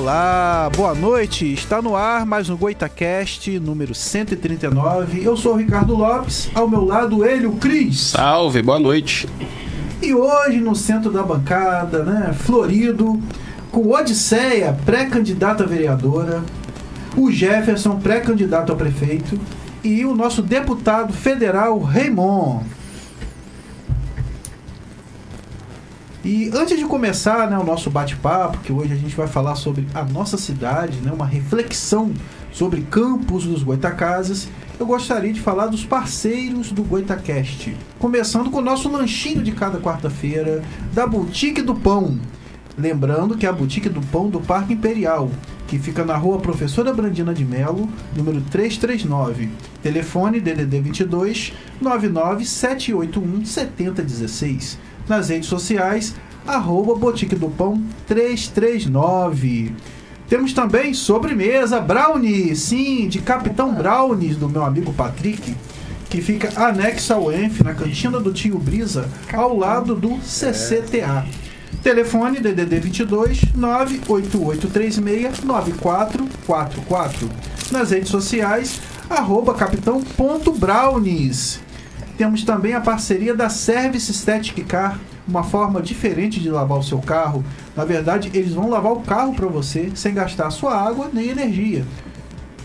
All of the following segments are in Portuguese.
Olá, boa noite. Está no ar mais um GoitaCast número 139. Eu sou o Ricardo Lopes, ao meu lado ele, o Cris. Salve, boa noite. E hoje no centro da bancada, né, florido, com Odisseia, pré-candidata a vereadora, o Jefferson, pré-candidato a prefeito, e o nosso deputado federal, Raymond. E antes de começar, né, o nosso bate-papo, que hoje a gente vai falar sobre a nossa cidade, né, uma reflexão sobre Campos dos Goitacazes, eu gostaria de falar dos parceiros do GoitaCast. Começando com o nosso lanchinho de cada quarta-feira, da Boutique do Pão. Lembrando que é a Boutique do Pão do Parque Imperial, que fica na rua Professora Brandina de Melo, número 339. Telefone DDD 22 99 781 7016. Nas redes sociais, Boutique do Pão 339. Temos também sobremesa Brownie, sim, de Capitão Brownies, do meu amigo Patrick, que fica anexo ao ENF, na cantina do Tio Brisa, ao lado do CCTA. Telefone DDD 22 98836 9444. Nas redes sociais, @capitão.brownies. Temos também a parceria da Service Static Car, uma forma diferente de lavar o seu carro. Na verdade, eles vão lavar o carro para você sem gastar sua água nem energia.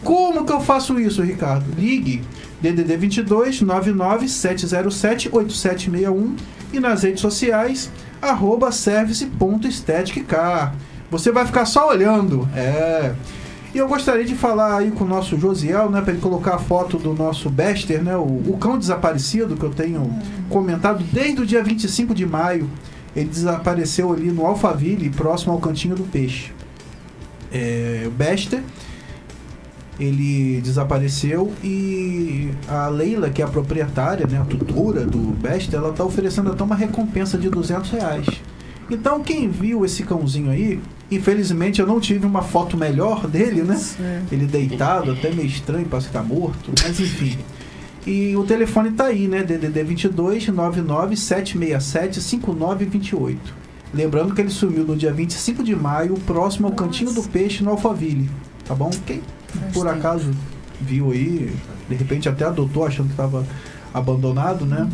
Como que eu faço isso, Ricardo? Ligue DDD 22 99 707 8761 e nas redes sociais @service.staticcar. Você vai ficar só olhando. E eu gostaria de falar aí com o nosso Josiel, né, para ele colocar a foto do nosso Bester, né, o cão desaparecido, que eu tenho comentado desde o dia 25 de maio. Ele desapareceu ali no Alphaville, próximo ao Cantinho do Peixe. O Bester, ele desapareceu e a Leila, que é a proprietária, né, a tutora do Bester, ela está oferecendo até uma recompensa de R$200. Então, quem viu esse cãozinho aí, infelizmente eu não tive uma foto melhor dele, né? Ele deitado, até meio estranho, parece que tá morto, mas enfim. E o telefone tá aí, né? DDD 22 99 767 5928. Lembrando que ele sumiu no dia 25 de maio, próximo ao Cantinho do Peixe, no Alphaville. Tá bom? Quem por acaso viu aí, de repente até adotou achando que estava abandonado, né?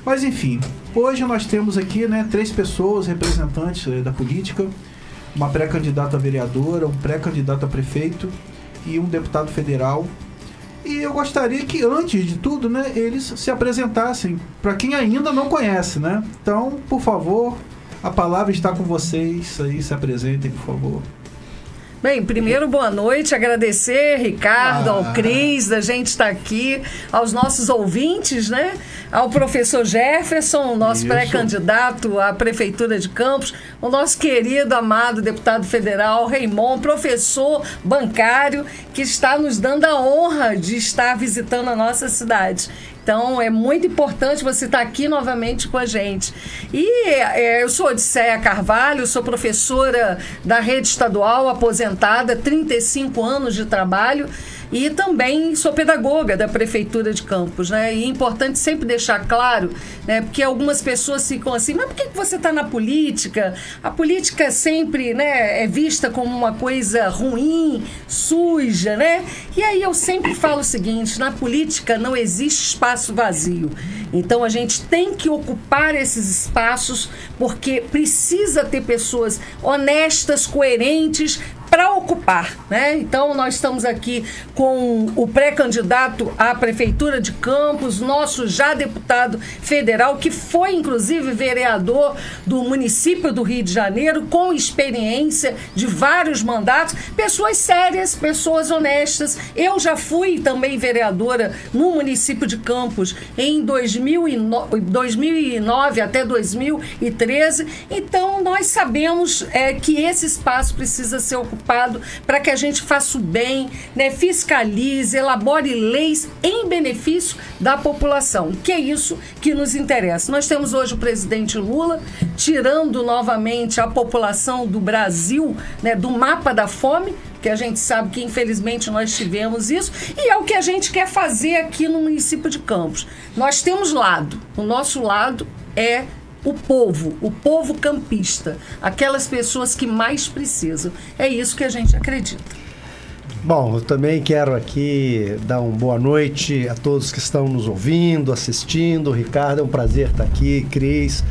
Mas enfim, hoje nós temos aqui, né, 3 pessoas representantes da política, uma pré-candidata a vereadora, um pré-candidato a prefeito e um deputado federal. E eu gostaria que, antes de tudo, né, eles se apresentassem, para quem ainda não conhece, né? Então, por favor, a palavra está com vocês, aí se apresentem, por favor. Bem, primeiro, boa noite, agradecer, Ricardo, ao Cris, da gente estar aqui, aos nossos ouvintes, né? Ao professor Jefferson, o nosso pré-candidato à Prefeitura de Campos, o nosso querido, amado deputado federal, Raymond, professor bancário, que está nos dando a honra de estar visitando a nossa cidade. Então, é muito importante você estar aqui novamente com a gente. E eu sou Odisseia Carvalho, sou professora da rede estadual, aposentada, 35 anos de trabalho, e também sou pedagoga da Prefeitura de Campos, né? E é importante sempre deixar claro, né? Porque algumas pessoas ficam assim, mas por que você está na política? A política sempre, né, é vista como uma coisa ruim, suja, né? E aí eu sempre falo o seguinte, na política não existe espaço vazio. Então a gente tem que ocupar esses espaços porque precisa ter pessoas honestas, coerentes, para ocupar, né? Então nós estamos aqui com o pré-candidato à Prefeitura de Campos, nosso já deputado federal, que foi inclusive vereador do município do Rio de Janeiro, com experiência de vários mandatos, pessoas sérias, pessoas honestas. Eu já fui também vereadora no município de Campos em 2009 até 2013, então nós sabemos que esse espaço precisa ser ocupado para que a gente faça o bem, né, fiscalize, elabore leis em benefício da população, que é isso que nos interessa. Nós temos hoje o presidente Lula tirando novamente a população do Brasil, né, do mapa da fome, que a gente sabe que infelizmente nós tivemos isso, e é o que a gente quer fazer aqui no município de Campos. Nós temos lado, o nosso lado é o povo campista, aquelas pessoas que mais precisam. É isso que a gente acredita. Bom, eu também quero aqui dar uma boa noite a todos que estão nos ouvindo, assistindo. Ricardo, é um prazer estar aqui, Cris,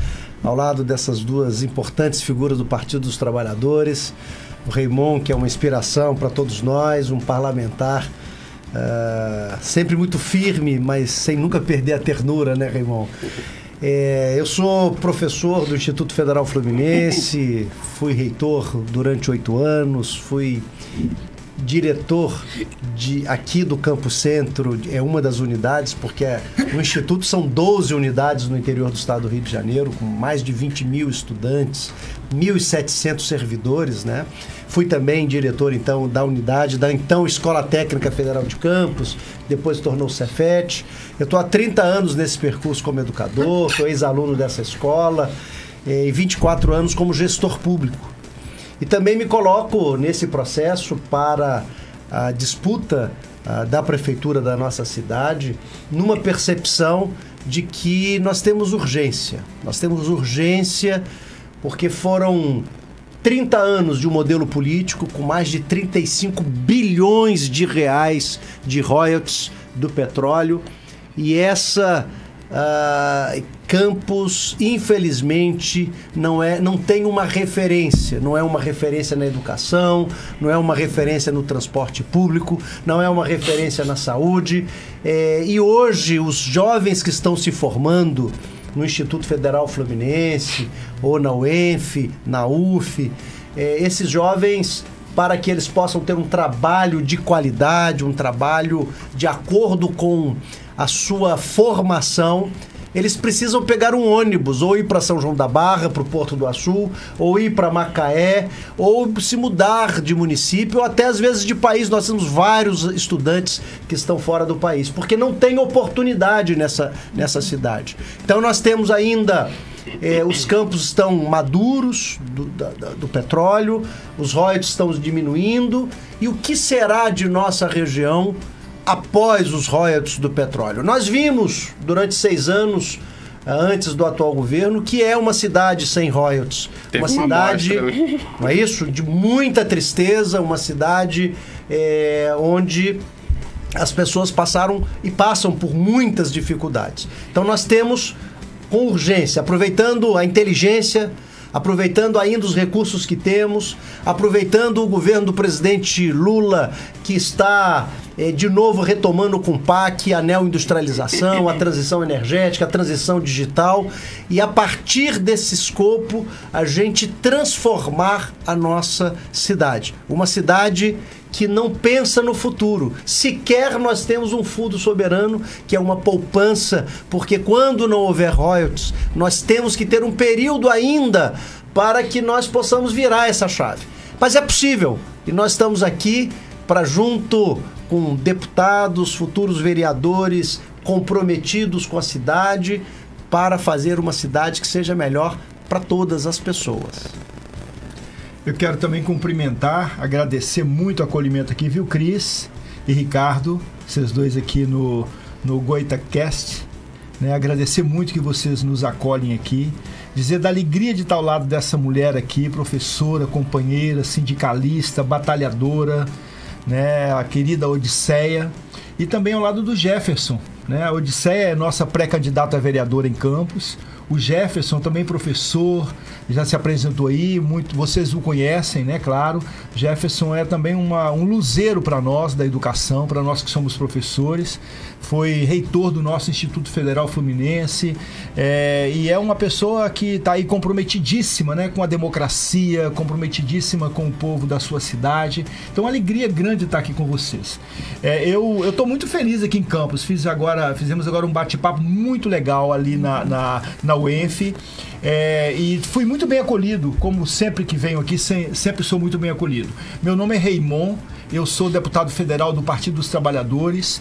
ao lado dessas duas importantes figuras do Partido dos Trabalhadores. O Raymond, que é uma inspiração para todos nós, um parlamentar sempre muito firme, mas sem nunca perder a ternura, né, Raymond? Eu sou professor do Instituto Federal Fluminense, fui reitor durante 8 anos, fui diretor aqui do Campo Centro, é uma das unidades, porque no Instituto são 12 unidades no interior do estado do Rio de Janeiro, com mais de 20 mil estudantes, 1.700 servidores, né? Fui também diretor, então, da unidade da, então, Escola Técnica Federal de Campos, depois se tornou Cefet. Eu estou há 30 anos nesse percurso como educador, sou ex-aluno dessa escola, e 24 anos como gestor público. E também me coloco nesse processo para a disputa da prefeitura da nossa cidade, numa percepção de que nós temos urgência. Nós temos urgência porque foram 30 anos de um modelo político com mais de 35 bilhões de reais de royalties do petróleo, e essa Campos, infelizmente, não tem uma referência. Não é uma referência na educação, não é uma referência no transporte público, não é uma referência na saúde. E hoje, os jovens que estão se formando no Instituto Federal Fluminense, ou na UENF, na UF, esses jovens, para que eles possam ter um trabalho de qualidade, um trabalho de acordo com a sua formação, eles precisam pegar um ônibus, ou ir para São João da Barra, para o Porto do Açu, ou ir para Macaé, ou se mudar de município, ou até às vezes de país. Nós temos vários estudantes que estão fora do país, porque não tem oportunidade nessa cidade. Então nós temos ainda... os campos estão maduros do petróleo, os royalties estão diminuindo, e o que será de nossa região após os royalties do petróleo? Nós vimos durante 6 anos, antes do atual governo, que é uma cidade sem royalties, uma cidade, não é isso? De muita tristeza, uma cidade onde as pessoas passaram e passam por muitas dificuldades. Então nós temos, com urgência, aproveitando a inteligência, aproveitando ainda os recursos que temos, aproveitando o governo do presidente Lula, que está de novo retomando com o PAC, a neoindustrialização, a transição energética, a transição digital, e a partir desse escopo a gente transformar a nossa cidade. Uma cidade que não pensa no futuro. Sequer nós temos um fundo soberano, que é uma poupança, porque quando não houver royalties, nós temos que ter um período ainda para que nós possamos virar essa chave. Mas é possível, e nós estamos aqui para, junto com deputados, futuros vereadores comprometidos com a cidade, para fazer uma cidade que seja melhor para todas as pessoas. Eu quero também cumprimentar, agradecer muito o acolhimento aqui, viu, Cris e Ricardo, vocês dois aqui no GoitaCast, né? Agradecer muito que vocês nos acolhem aqui, dizer da alegria de estar ao lado dessa mulher aqui, professora, companheira, sindicalista, batalhadora, né? A querida Odisseia, e também ao lado do Jefferson, né? A Odisseia é nossa pré-candidata a vereadora em Campos. O Jefferson, também professor, já se apresentou aí, vocês o conhecem, né? Claro, Jefferson é também um luzeiro para nós da educação, para nós que somos professores. Foi reitor do nosso Instituto Federal Fluminense, e é uma pessoa que está aí comprometidíssima, né, com a democracia, comprometidíssima com o povo da sua cidade. Então, uma alegria grande estar aqui com vocês. Eu estou muito feliz aqui em Campos. Fizemos agora um bate-papo muito legal ali na UENF, e fui muito bem acolhido, como sempre que venho aqui, sempre sou muito bem acolhido. Meu nome é Raymond, Eu sou deputado federal do Partido dos Trabalhadores,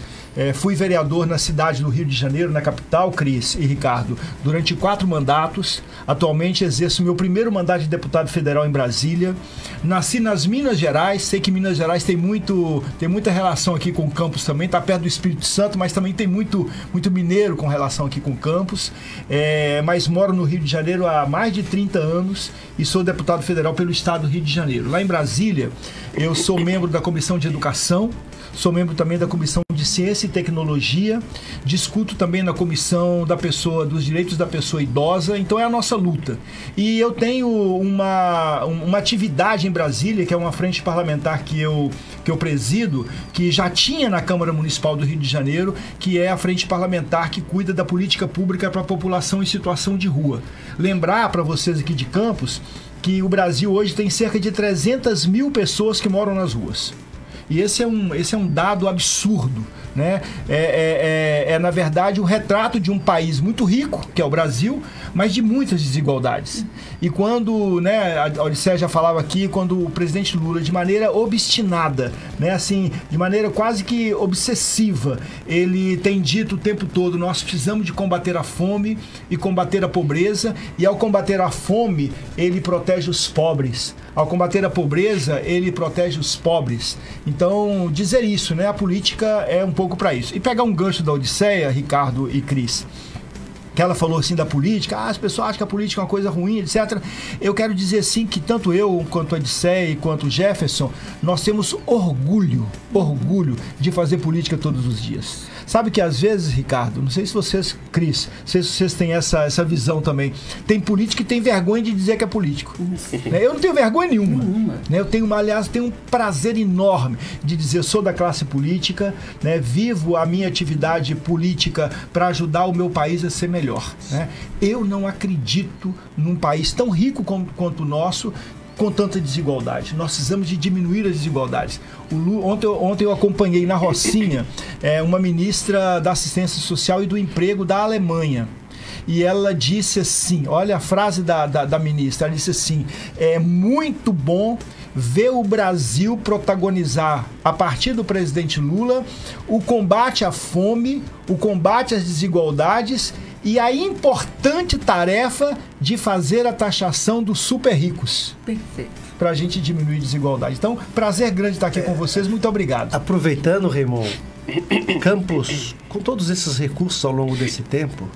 fui vereador na cidade do Rio de Janeiro, na capital, Cris e Ricardo, durante 4 mandatos. Atualmente exerço meu primeiro mandato de deputado federal em Brasília. Nasci nas Minas Gerais, sei que Minas Gerais tem muita relação aqui com Campos também, está perto do Espírito Santo, mas também tem muito mineiro com relação aqui com Campos. Mas moro no Rio de Janeiro há mais de 30 anos e sou deputado federal pelo estado do Rio de Janeiro. Lá em Brasília, eu sou membro da Comissão de Educação, sou membro também da Comissão de Ciência e Tecnologia, discuto também na Comissão dos Direitos da Pessoa Idosa, então é a nossa luta. E eu tenho uma atividade em Brasília, que é uma frente parlamentar que eu presido, que já tinha na Câmara Municipal do Rio de Janeiro, que é a frente parlamentar que cuida da política pública para a população em situação de rua. Lembrar para vocês aqui de Campos que o Brasil hoje tem cerca de 300 mil pessoas que moram nas ruas. E esse é um dado absurdo, né? Na verdade, um retrato de um país muito rico, que é o Brasil, mas de muitas desigualdades. E quando, né, a Odisseia já falava aqui, quando o presidente Lula, de maneira obstinada, né, assim, de maneira quase que obsessiva, ele tem dito o tempo todo: nós precisamos de combater a fome e combater a pobreza, e ao combater a fome, ele protege os pobres. Ao combater a pobreza, ele protege os pobres. Então, dizer isso, né? A política é um pouco para isso. E pegar um gancho da Odisseia, Ricardo e Cris, que ela falou assim da política, as pessoas acham que a política é uma coisa ruim, etc. Eu quero dizer sim que tanto eu, quanto a Odisseia e quanto o Jefferson, nós temos orgulho de fazer política todos os dias. Sabe que às vezes, Ricardo, não sei se vocês, Cris, não sei se vocês têm essa visão também, tem político que tem vergonha de dizer que é político. Né? Eu não tenho vergonha nenhuma. Né? Eu tenho um prazer enorme de dizer: sou da classe política, né? Vivo a minha atividade política para ajudar o meu país a ser melhor. Né? Eu não acredito num país tão rico quanto o nosso, com tanta desigualdade. Nós precisamos de diminuir as desigualdades. Ontem eu acompanhei na Rocinha uma ministra da Assistência Social e do Emprego da Alemanha. E ela disse assim, olha a frase da ministra, ela disse assim: é muito bom ver o Brasil protagonizar, a partir do presidente Lula, o combate à fome, o combate às desigualdades e a importante tarefa de fazer a taxação dos super ricos. Perfeito. Para a gente diminuir a desigualdade. Então, prazer grande estar aqui com vocês. Muito obrigado. Aproveitando, Raymond, Campos, com todos esses recursos ao longo desse tempo,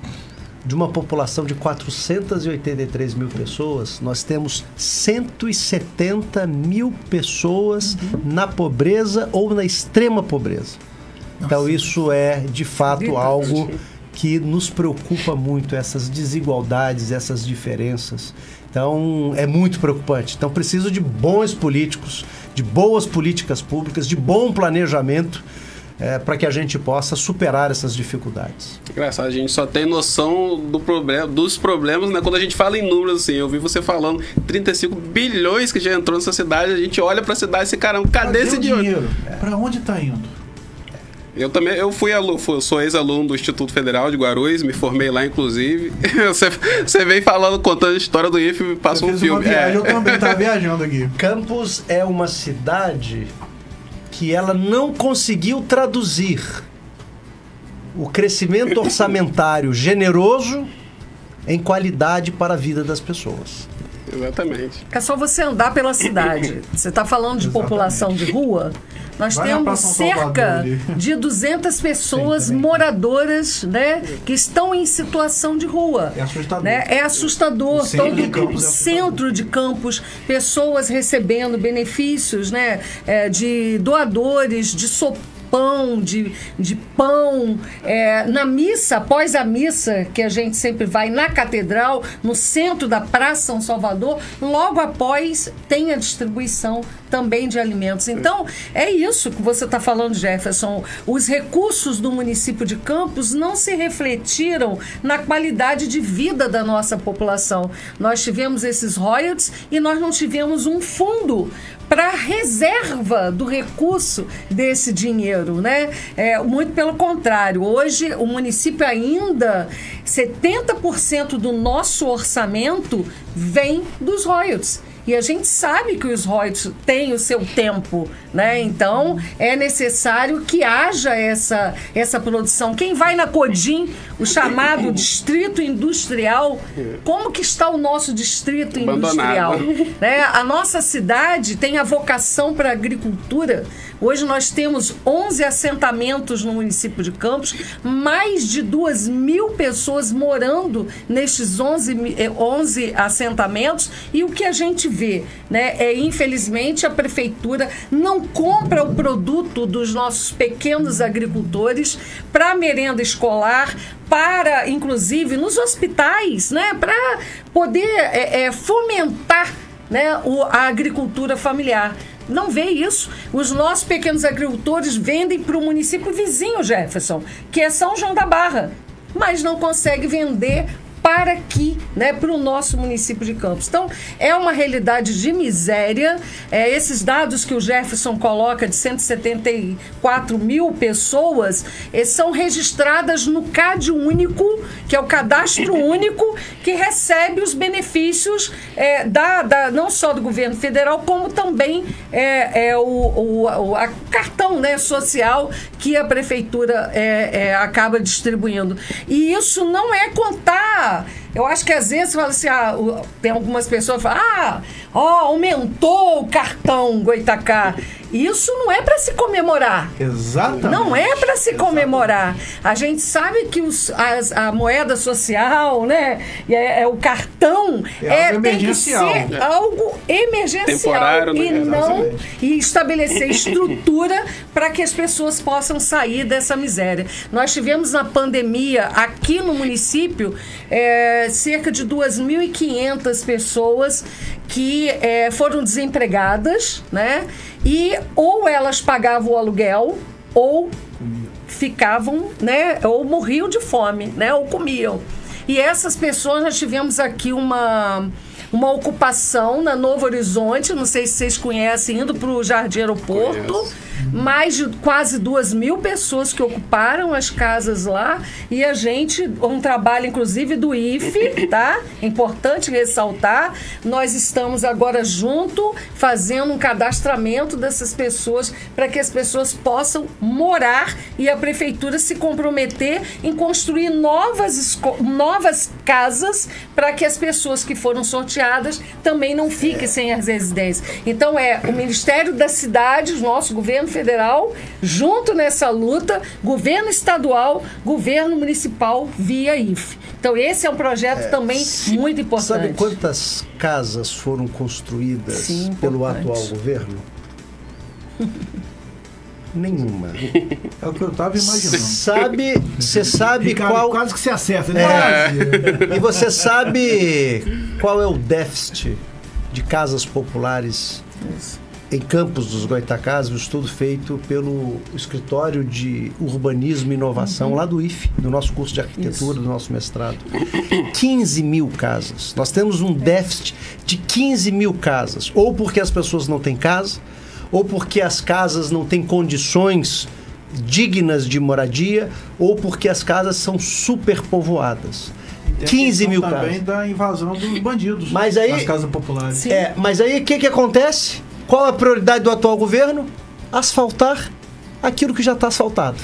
de uma população de 483 mil pessoas, nós temos 170 mil pessoas na pobreza ou na extrema pobreza. Então, isso é, de fato, algo que nos preocupa muito, essas desigualdades, essas diferenças. Então, é muito preocupante. Então, preciso de bons políticos, de boas políticas públicas, de bom planejamento, para que a gente possa superar essas dificuldades. Engraçado, a gente só tem noção dos problemas, né? Quando a gente fala em números, assim, eu vi você falando 35 bilhões que já entrou nessa cidade, a gente olha para a cidade e diz: caramba, cadê esse dinheiro? Para onde está indo? Eu também, sou ex-aluno do Instituto Federal de Guarulhos, me formei lá, inclusive. Você vem contando a história do IFE e passa um filme. Eu também estava viajando aqui. Campos é uma cidade que ela não conseguiu traduzir o crescimento orçamentário generoso em qualidade para a vida das pessoas. Exatamente. É só você andar pela cidade. Você está falando de população de rua? Nós temos cerca de 200 pessoas moradoras, né, que estão em situação de rua. É assustador. Né? É assustador. O centro de Campos, pessoas recebendo benefícios, né, de doadores, de sopão, de pão, na missa, após a missa, que a gente sempre vai na catedral, no centro da Praça São Salvador, logo após tem a distribuição também de alimentos. Então, é isso que você está falando, Jefferson. Os recursos do município de Campos não se refletiram na qualidade de vida da nossa população. Nós tivemos esses royalties e nós não tivemos um fundo para reserva do recurso desse dinheiro, né? Muito pelo contrário. Hoje, o município ainda, 70% do nosso orçamento vem dos royalties. E a gente sabe que os royalties têm o seu tempo, né? Então, é necessário que haja essa produção. Quem vai na Codim, o chamado distrito industrial, como que está o nosso distrito industrial? Né? A nossa cidade tem a vocação para a agricultura. Hoje nós temos 11 assentamentos no município de Campos, mais de 2.000 pessoas morando nestes 11 assentamentos, e o que a gente vê, né, é, infelizmente, a prefeitura não compra o produto dos nossos pequenos agricultores para a merenda escolar, para, inclusive, nos hospitais, né, para poder fomentar, né, a agricultura familiar. Não vê isso. Os nossos pequenos agricultores vendem para o município vizinho, Jefferson, que é São João da Barra, mas não consegue vender para aqui, né, para o nosso município de Campos. Então, é uma realidade de miséria. Esses dados que o Jefferson coloca de 174 mil pessoas são registradas no CAD único, que é o cadastro único, que recebe os benefícios não só do governo federal, como também a cartão, né, social que a prefeitura acaba distribuindo. E isso não é contar. Eu acho que às vezes fala assim, tem algumas pessoas que falam, aumentou o cartão Goitacá. Isso não é para se comemorar. Exatamente. Não é para se comemorar. A gente sabe que a moeda social, né, o cartão tem que ser algo emergencial. Temporário, e né? não estabelecer estrutura para que as pessoas possam sair dessa miséria. Nós tivemos na pandemia aqui no município cerca de 2.500 pessoas que foram desempregadas, né? E ou elas pagavam o aluguel ou ficavam, né? Ou morriam de fome, né? Ou comiam. E essas pessoas, nós tivemos aqui uma ocupação na Novo Horizonte, não sei se vocês conhecem, indo para o Jardim Aeroporto. Conheço. Mais de quase 2.000 pessoas que ocuparam as casas lá, e a gente, um trabalho inclusive do IFE, tá? Importante ressaltar, nós estamos agora junto fazendo um cadastramento dessas pessoas para que as pessoas possam morar e a prefeitura se comprometer em construir novas casas para que as pessoas que foram sorteadas também não fiquem sem as residências. Então o Ministério da Cidade, o nosso governo federal, junto nessa luta, governo estadual, governo municipal via IFE. Então esse é um projeto também muito importante. Sabe quantas casas foram construídas pelo atual governo? Nenhuma. É o que eu estava imaginando. Você sabe Ricardo, qual... quase que você acerta, né? E você sabe qual é o déficit de casas populares em Campos dos Goitacás? Um estudo feito pelo Escritório de Urbanismo e Inovação, lá do IFE, do nosso curso de arquitetura, do nosso mestrado. 15 mil casas. Nós temos um déficit de 15 mil casas. Ou porque as pessoas não têm casa, ou porque as casas não têm condições dignas de moradia, ou porque as casas são superpovoadas. 15 mil casas. Também da invasão dos bandidos nas casas populares. Mas aí o que acontece? Qual a prioridade do atual governo? Asfaltar aquilo que já está asfaltado.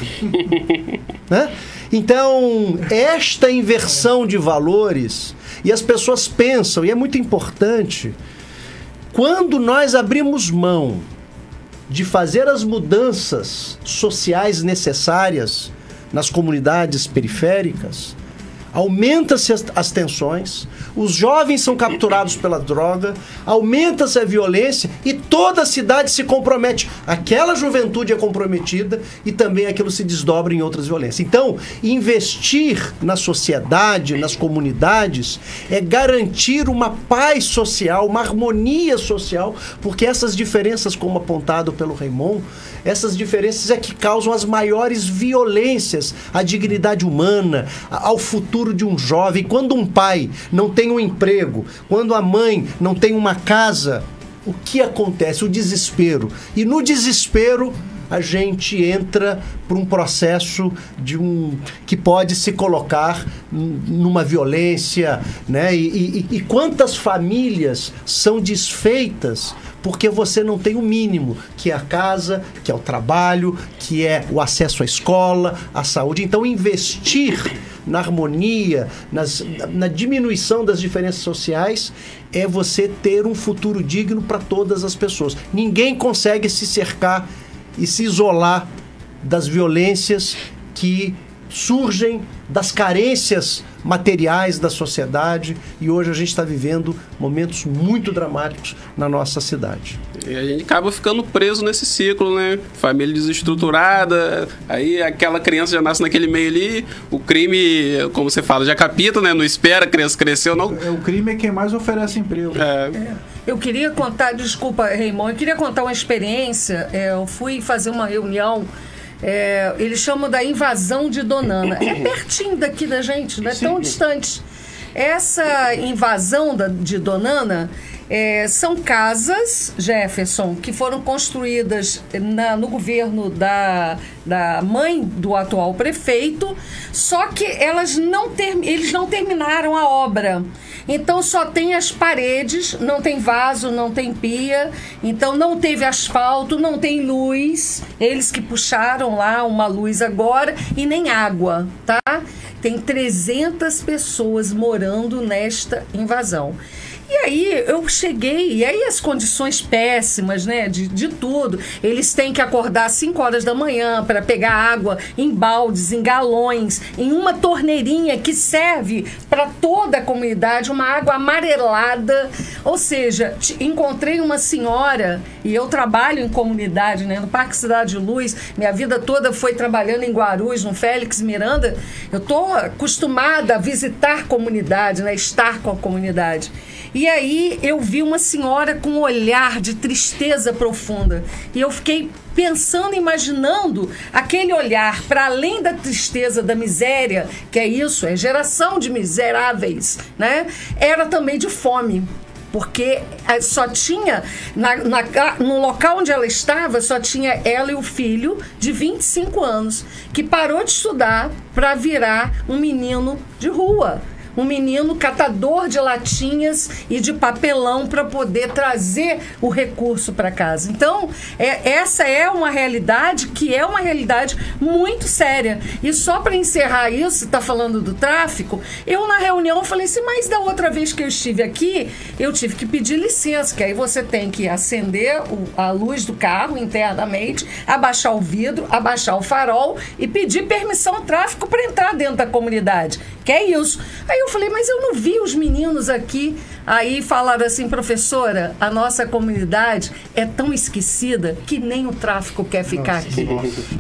Né? Então, esta inversão de valores, e as pessoas pensam, e é muito importante, quando nós abrimos mão de fazer as mudanças sociais necessárias nas comunidades periféricas, aumenta-se as tensões, os jovens são capturados pela droga, aumenta-se a violência e toda a cidade se compromete. Aquela juventude é comprometida e também aquilo se desdobra em outras violências. Então, investir na sociedade, nas comunidades, é garantir uma paz social, uma harmonia social, porque essas diferenças, como apontado pelo Raymond, essas diferenças é que causam as maiores violências à dignidade humana, ao futuro de um jovem. Quando um pai não tem um emprego, quando a mãe não tem uma casa, o que acontece? O desespero. E no desespero, a gente entra por um processo que pode se colocar numa violência, né? E quantas famílias são desfeitas porque você não tem o mínimo, que é a casa, que é o trabalho, que é o acesso à escola, à saúde. Então, investir na harmonia, na diminuição das diferenças sociais, é você ter um futuro digno para todas as pessoas. Ninguém consegue se cercar e se isolar das violências que surgem das carências materiais da sociedade, e hoje a gente está vivendo momentos muito dramáticos na nossa cidade. E a gente acaba ficando preso nesse ciclo, né? Família desestruturada, aí aquela criança já nasce naquele meio ali, o crime, como você fala, já capita, né? Não espera a criança crescer ou não. O crime é quem mais oferece emprego. Eu queria contar, desculpa, Raymond, eu queria contar uma experiência. Eu fui fazer uma reunião, eles chamam da invasão de Donana. É pertinho daqui da gente, não é tão distante. Essa invasão de Donana são casas, Jefferson, que foram construídas no governo da mãe do atual prefeito, só que eles não terminaram a obra. Então só tem as paredes, não tem vaso, não tem pia, então não teve asfalto, não tem luz, eles que puxaram lá uma luz agora, e nem água, tá? Tem 300 pessoas morando nesta invasão. E aí eu cheguei, e aí as condições péssimas, né, de tudo. Eles têm que acordar às 5 horas da manhã para pegar água em baldes, em galões, em uma torneirinha que serve para toda a comunidade, uma água amarelada. Ou seja, encontrei uma senhora, e eu trabalho em comunidade, né, no Parque Cidade de Luz, minha vida toda foi trabalhando em Guarulhos, no Félix Miranda. Eu estou acostumada a visitar comunidade, né, estar com a comunidade. E aí eu vi uma senhora com um olhar de tristeza profunda. E eu fiquei pensando, imaginando aquele olhar, para além da tristeza, da miséria, que é isso, é geração de miseráveis, né? Era também de fome. Porque só tinha, no local onde ela estava, só tinha ela e o filho de 25 anos, que parou de estudar para virar um menino de rua. Um menino catador de latinhas e de papelão para poder trazer o recurso para casa. Então, essa é uma realidade que é uma realidade muito séria. E só para encerrar isso, está falando do tráfico, eu na reunião falei assim, mas da outra vez que eu estive aqui, eu tive que pedir licença, que aí você tem que acender a luz do carro internamente, abaixar o vidro, abaixar o farol e pedir permissão ao tráfico para entrar dentro da comunidade. Que é isso. Aí eu falei, mas eu não vi os meninos aqui. Aí falaram assim, professora, a nossa comunidade é tão esquecida que nem o tráfico quer ficar aqui.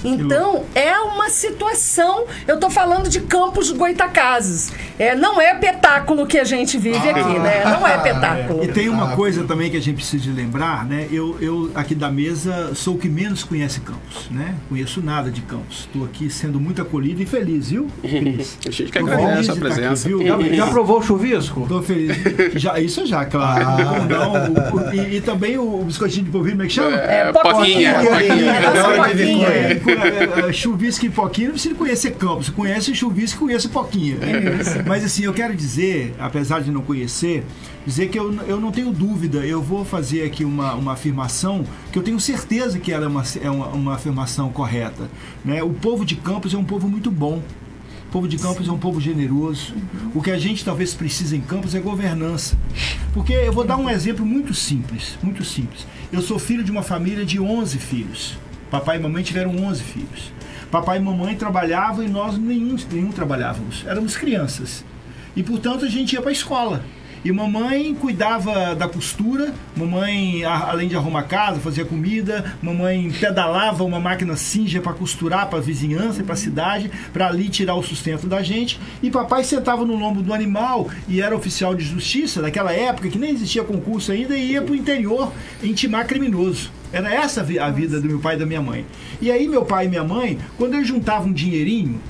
Então, é uma situação, eu estou falando de Campos Goytacazes. Não é petáculo que a gente vive aqui, né? Não é petáculo. E tem uma coisa também que a gente precisa de lembrar, né? Eu aqui da mesa sou o que menos conhece Campos, né? Conheço nada de Campos. Estou aqui sendo muito acolhido e feliz, viu? A gente que agradece a presença. Aqui, já provou o chuvisco? Estou feliz. Isso já, claro. Não, e também o biscoitinho de polvilho, como é que chama? Poquinha. Chuvisco e Poquinha, não precisa conhecer Campos. Você conhece chuvisco e conhece Poquinha. Mas assim, eu quero dizer, apesar de não conhecer, dizer que eu não tenho dúvida, eu vou fazer aqui uma afirmação que eu tenho certeza que ela é uma afirmação correta, né? O povo de Campos é um povo muito bom. O povo de Campos é um povo generoso. O que a gente talvez precise em Campos é governança. Porque eu vou dar um exemplo muito simples, muito simples. Eu sou filho de uma família de 11 filhos. Papai e mamãe tiveram 11 filhos. Papai e mamãe trabalhavam e nós nenhum trabalhávamos. Éramos crianças. E, portanto, a gente ia para a escola. E mamãe cuidava da costura, mamãe, além de arrumar casa, fazia comida, mamãe pedalava uma máquina Singer para costurar para a vizinhança e para a cidade, para ali tirar o sustento da gente. E papai sentava no lombo do animal e era oficial de justiça, naquela época que nem existia concurso ainda, e ia para o interior intimar criminoso. Era essa a vida do meu pai e da minha mãe. E aí meu pai e minha mãe, quando eles juntavam um dinheirinho,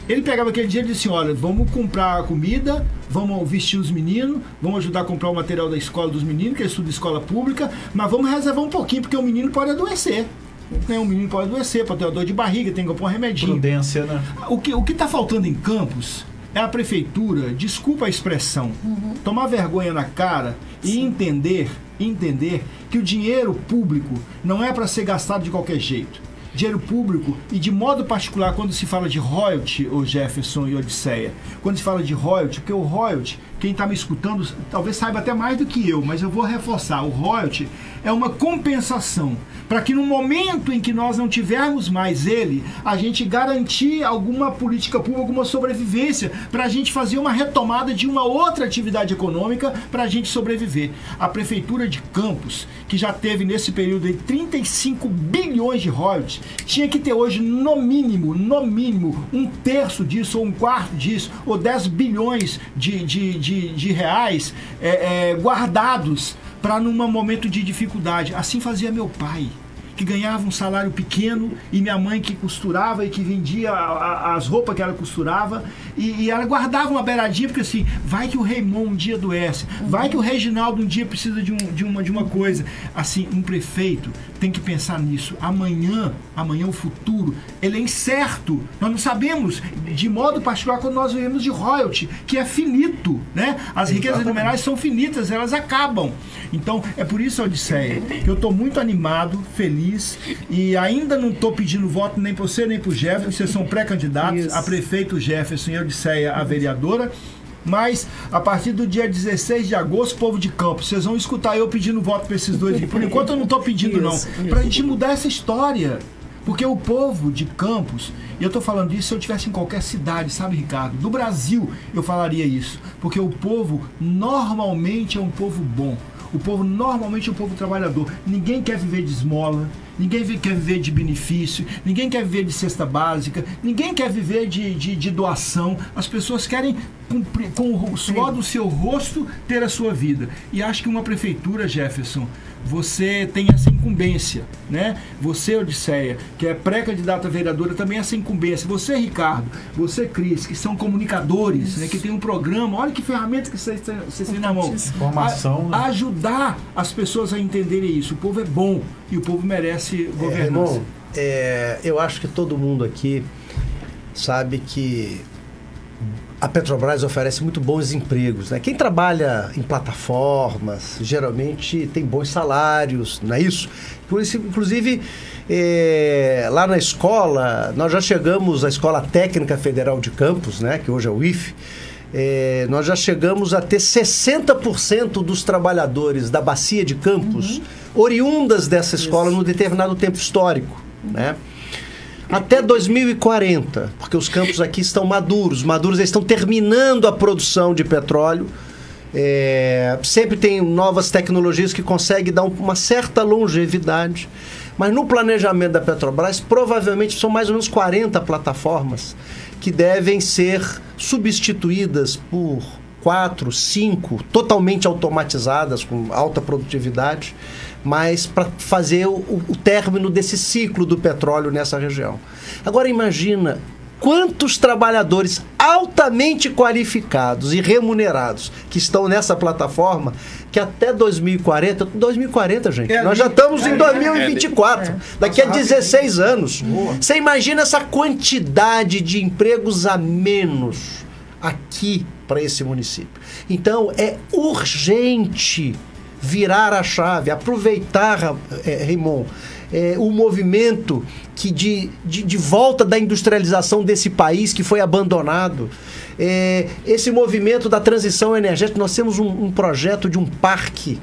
ele pegava aquele dinheiro e disse assim, olha, vamos comprar comida, vamos vestir os meninos, vamos ajudar a comprar o material da escola dos meninos, que eles estudam escola pública, mas vamos reservar um pouquinho, porque o menino pode adoecer. Um menino pode adoecer, pode ter uma dor de barriga, tem que pôr um remedinho. Prudência, né? O que está faltando em Campos é a prefeitura, desculpa a expressão, tomar vergonha na cara e entender que o dinheiro público não é para ser gastado de qualquer jeito. Dinheiro público, e de modo particular quando se fala de royalty, o Jefferson e Odisseia, quando se fala de royalty, porque o royalty, quem está me escutando talvez saiba até mais do que eu, mas eu vou reforçar, o royalty é uma compensação para que no momento em que nós não tivermos mais ele, a gente garantir alguma política pública, alguma sobrevivência, para a gente fazer uma retomada de uma outra atividade econômica para a gente sobreviver. A Prefeitura de Campos, que já teve nesse período aí 35 bilhões de royalties, tinha que ter hoje no mínimo, um terço disso, ou um quarto disso, ou 10 bilhões de reais guardados para num momento de dificuldade. Assim fazia meu pai, que ganhava um salário pequeno, e minha mãe que costurava e que vendia as roupas que ela costurava, e ela guardava uma beiradinha, porque assim, vai que o Raymond um dia adoece, vai que o Reginaldo um dia precisa de uma coisa. Assim, um prefeito tem que pensar nisso. Amanhã o futuro, ele é incerto. Nós não sabemos, de modo particular, quando nós vivemos de royalty, que é finito, né? As riquezas minerais são finitas, elas acabam. Então, é por isso, Odisseia, que eu estou muito animado, feliz, e ainda não estou pedindo voto nem para você, nem para o Jefferson, vocês são pré-candidatos, a prefeito Jefferson e a Odisseia, a vereadora. Mas, a partir do dia 16 de agosto, povo de Campos, vocês vão escutar eu pedindo voto para esses dois. Por enquanto eu não estou pedindo, não. Para a gente mudar essa história. Porque o povo de Campos, e eu estou falando isso se eu estivesse em qualquer cidade, sabe, Ricardo? Do Brasil eu falaria isso. Porque o povo normalmente é um povo bom. O povo normalmente é um povo trabalhador. Ninguém quer viver de esmola, ninguém quer viver de benefício, ninguém quer viver de cesta básica, ninguém quer viver de doação. As pessoas querem, com o suor do seu rosto, ter a sua vida. E acho que uma prefeitura, Jefferson, você tem essa incumbência, né? Você, Odisseia, que é pré-candidata a vereadora, também essa incumbência. Você, Ricardo, você, Cris, que são comunicadores, né? Que tem um programa, olha que ferramenta que vocês têm na mão. Informação, né? Ajudar as pessoas a entenderem isso. O povo é bom e o povo merece governança. Eu acho que todo mundo aqui sabe que a Petrobras oferece muito bons empregos, né? Quem trabalha em plataformas geralmente tem bons salários, não é isso? Inclusive, lá na escola, nós já chegamos à Escola Técnica Federal de Campos, né? Que hoje é o IFE, nós já chegamos a ter 60% dos trabalhadores da Bacia de Campos oriundas dessa escola num determinado tempo histórico, né? Até 2040, porque os campos aqui estão maduros, eles estão terminando a produção de petróleo. Sempre tem novas tecnologias que conseguem dar uma certa longevidade, mas no planejamento da Petrobras, provavelmente são mais ou menos 40 plataformas que devem ser substituídas por 4, 5, totalmente automatizadas, com alta produtividade, mas para fazer o término desse ciclo do petróleo nessa região. Agora imagina quantos trabalhadores altamente qualificados e remunerados que estão nessa plataforma, que até 2040, gente, nós já estamos em 2024, daqui a 16 anos. Você imagina essa quantidade de empregos a menos aqui para esse município. Então, é urgente virar a chave, aproveitar, Raymond, o movimento de volta da industrialização desse país que foi abandonado. Esse movimento da transição energética, nós temos um projeto de um parque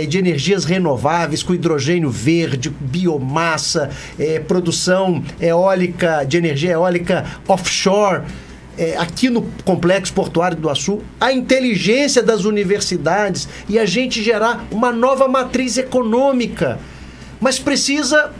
de energias renováveis com hidrogênio verde, biomassa, produção eólica, de energia eólica offshore, aqui no Complexo Portuário do Açu, a inteligência das universidades e a gente gerar uma nova matriz econômica. Mas precisa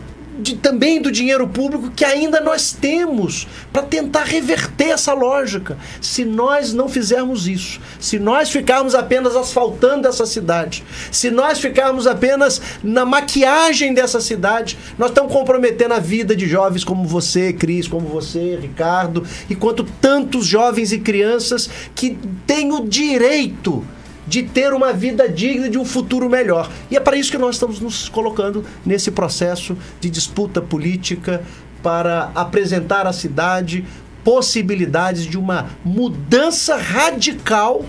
também do dinheiro público que ainda nós temos para tentar reverter essa lógica. Se nós não fizermos isso, se nós ficarmos apenas asfaltando essa cidade, se nós ficarmos apenas na maquiagem dessa cidade, nós estamos comprometendo a vida de jovens como você, Cris, como você, Ricardo, e quanto tantos jovens e crianças que têm o direito de ter uma vida digna, de um futuro melhor. E é para isso que nós estamos nos colocando nesse processo de disputa política, para apresentar à cidade possibilidades de uma mudança radical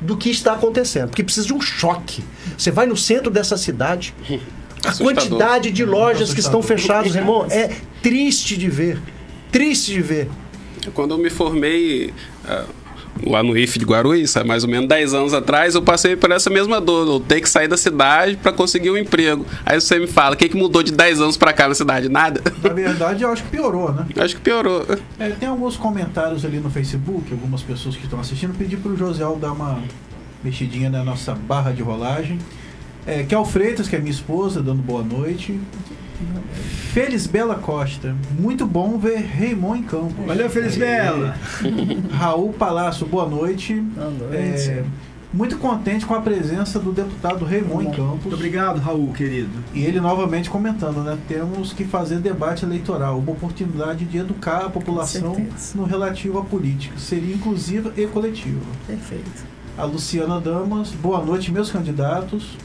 do que está acontecendo. Porque precisa de um choque. Você vai no centro dessa cidade, a quantidade de lojas que estão fechadas, irmão, é triste de ver. Triste de ver. Quando eu me formei lá no IF de Guarulhos, mais ou menos 10 anos atrás, eu passei por essa mesma dor, eu ter que sair da cidade para conseguir um emprego. Aí você me fala, o que mudou de 10 anos para cá na cidade? Nada. Na verdade, eu acho que piorou, né? Acho que piorou. Tem alguns comentários ali no Facebook, algumas pessoas que estão assistindo, pedi pro Josiel dar uma mexidinha na nossa barra de rolagem. Kel Freitas, que é minha esposa, dando boa noite. Felisbela Costa, muito bom ver Raymond em campo. Valeu, Felisbela. Raul Palácio, boa noite. Boa noite. Muito contente com a presença do deputado Raymond em Campos. Muito obrigado, Raul, querido. E ele novamente comentando, né? Temos que fazer debate eleitoral, uma oportunidade de educar a população no relativo à política. Seria inclusiva e coletiva. Perfeito. A Luciana Damas, boa noite, meus candidatos.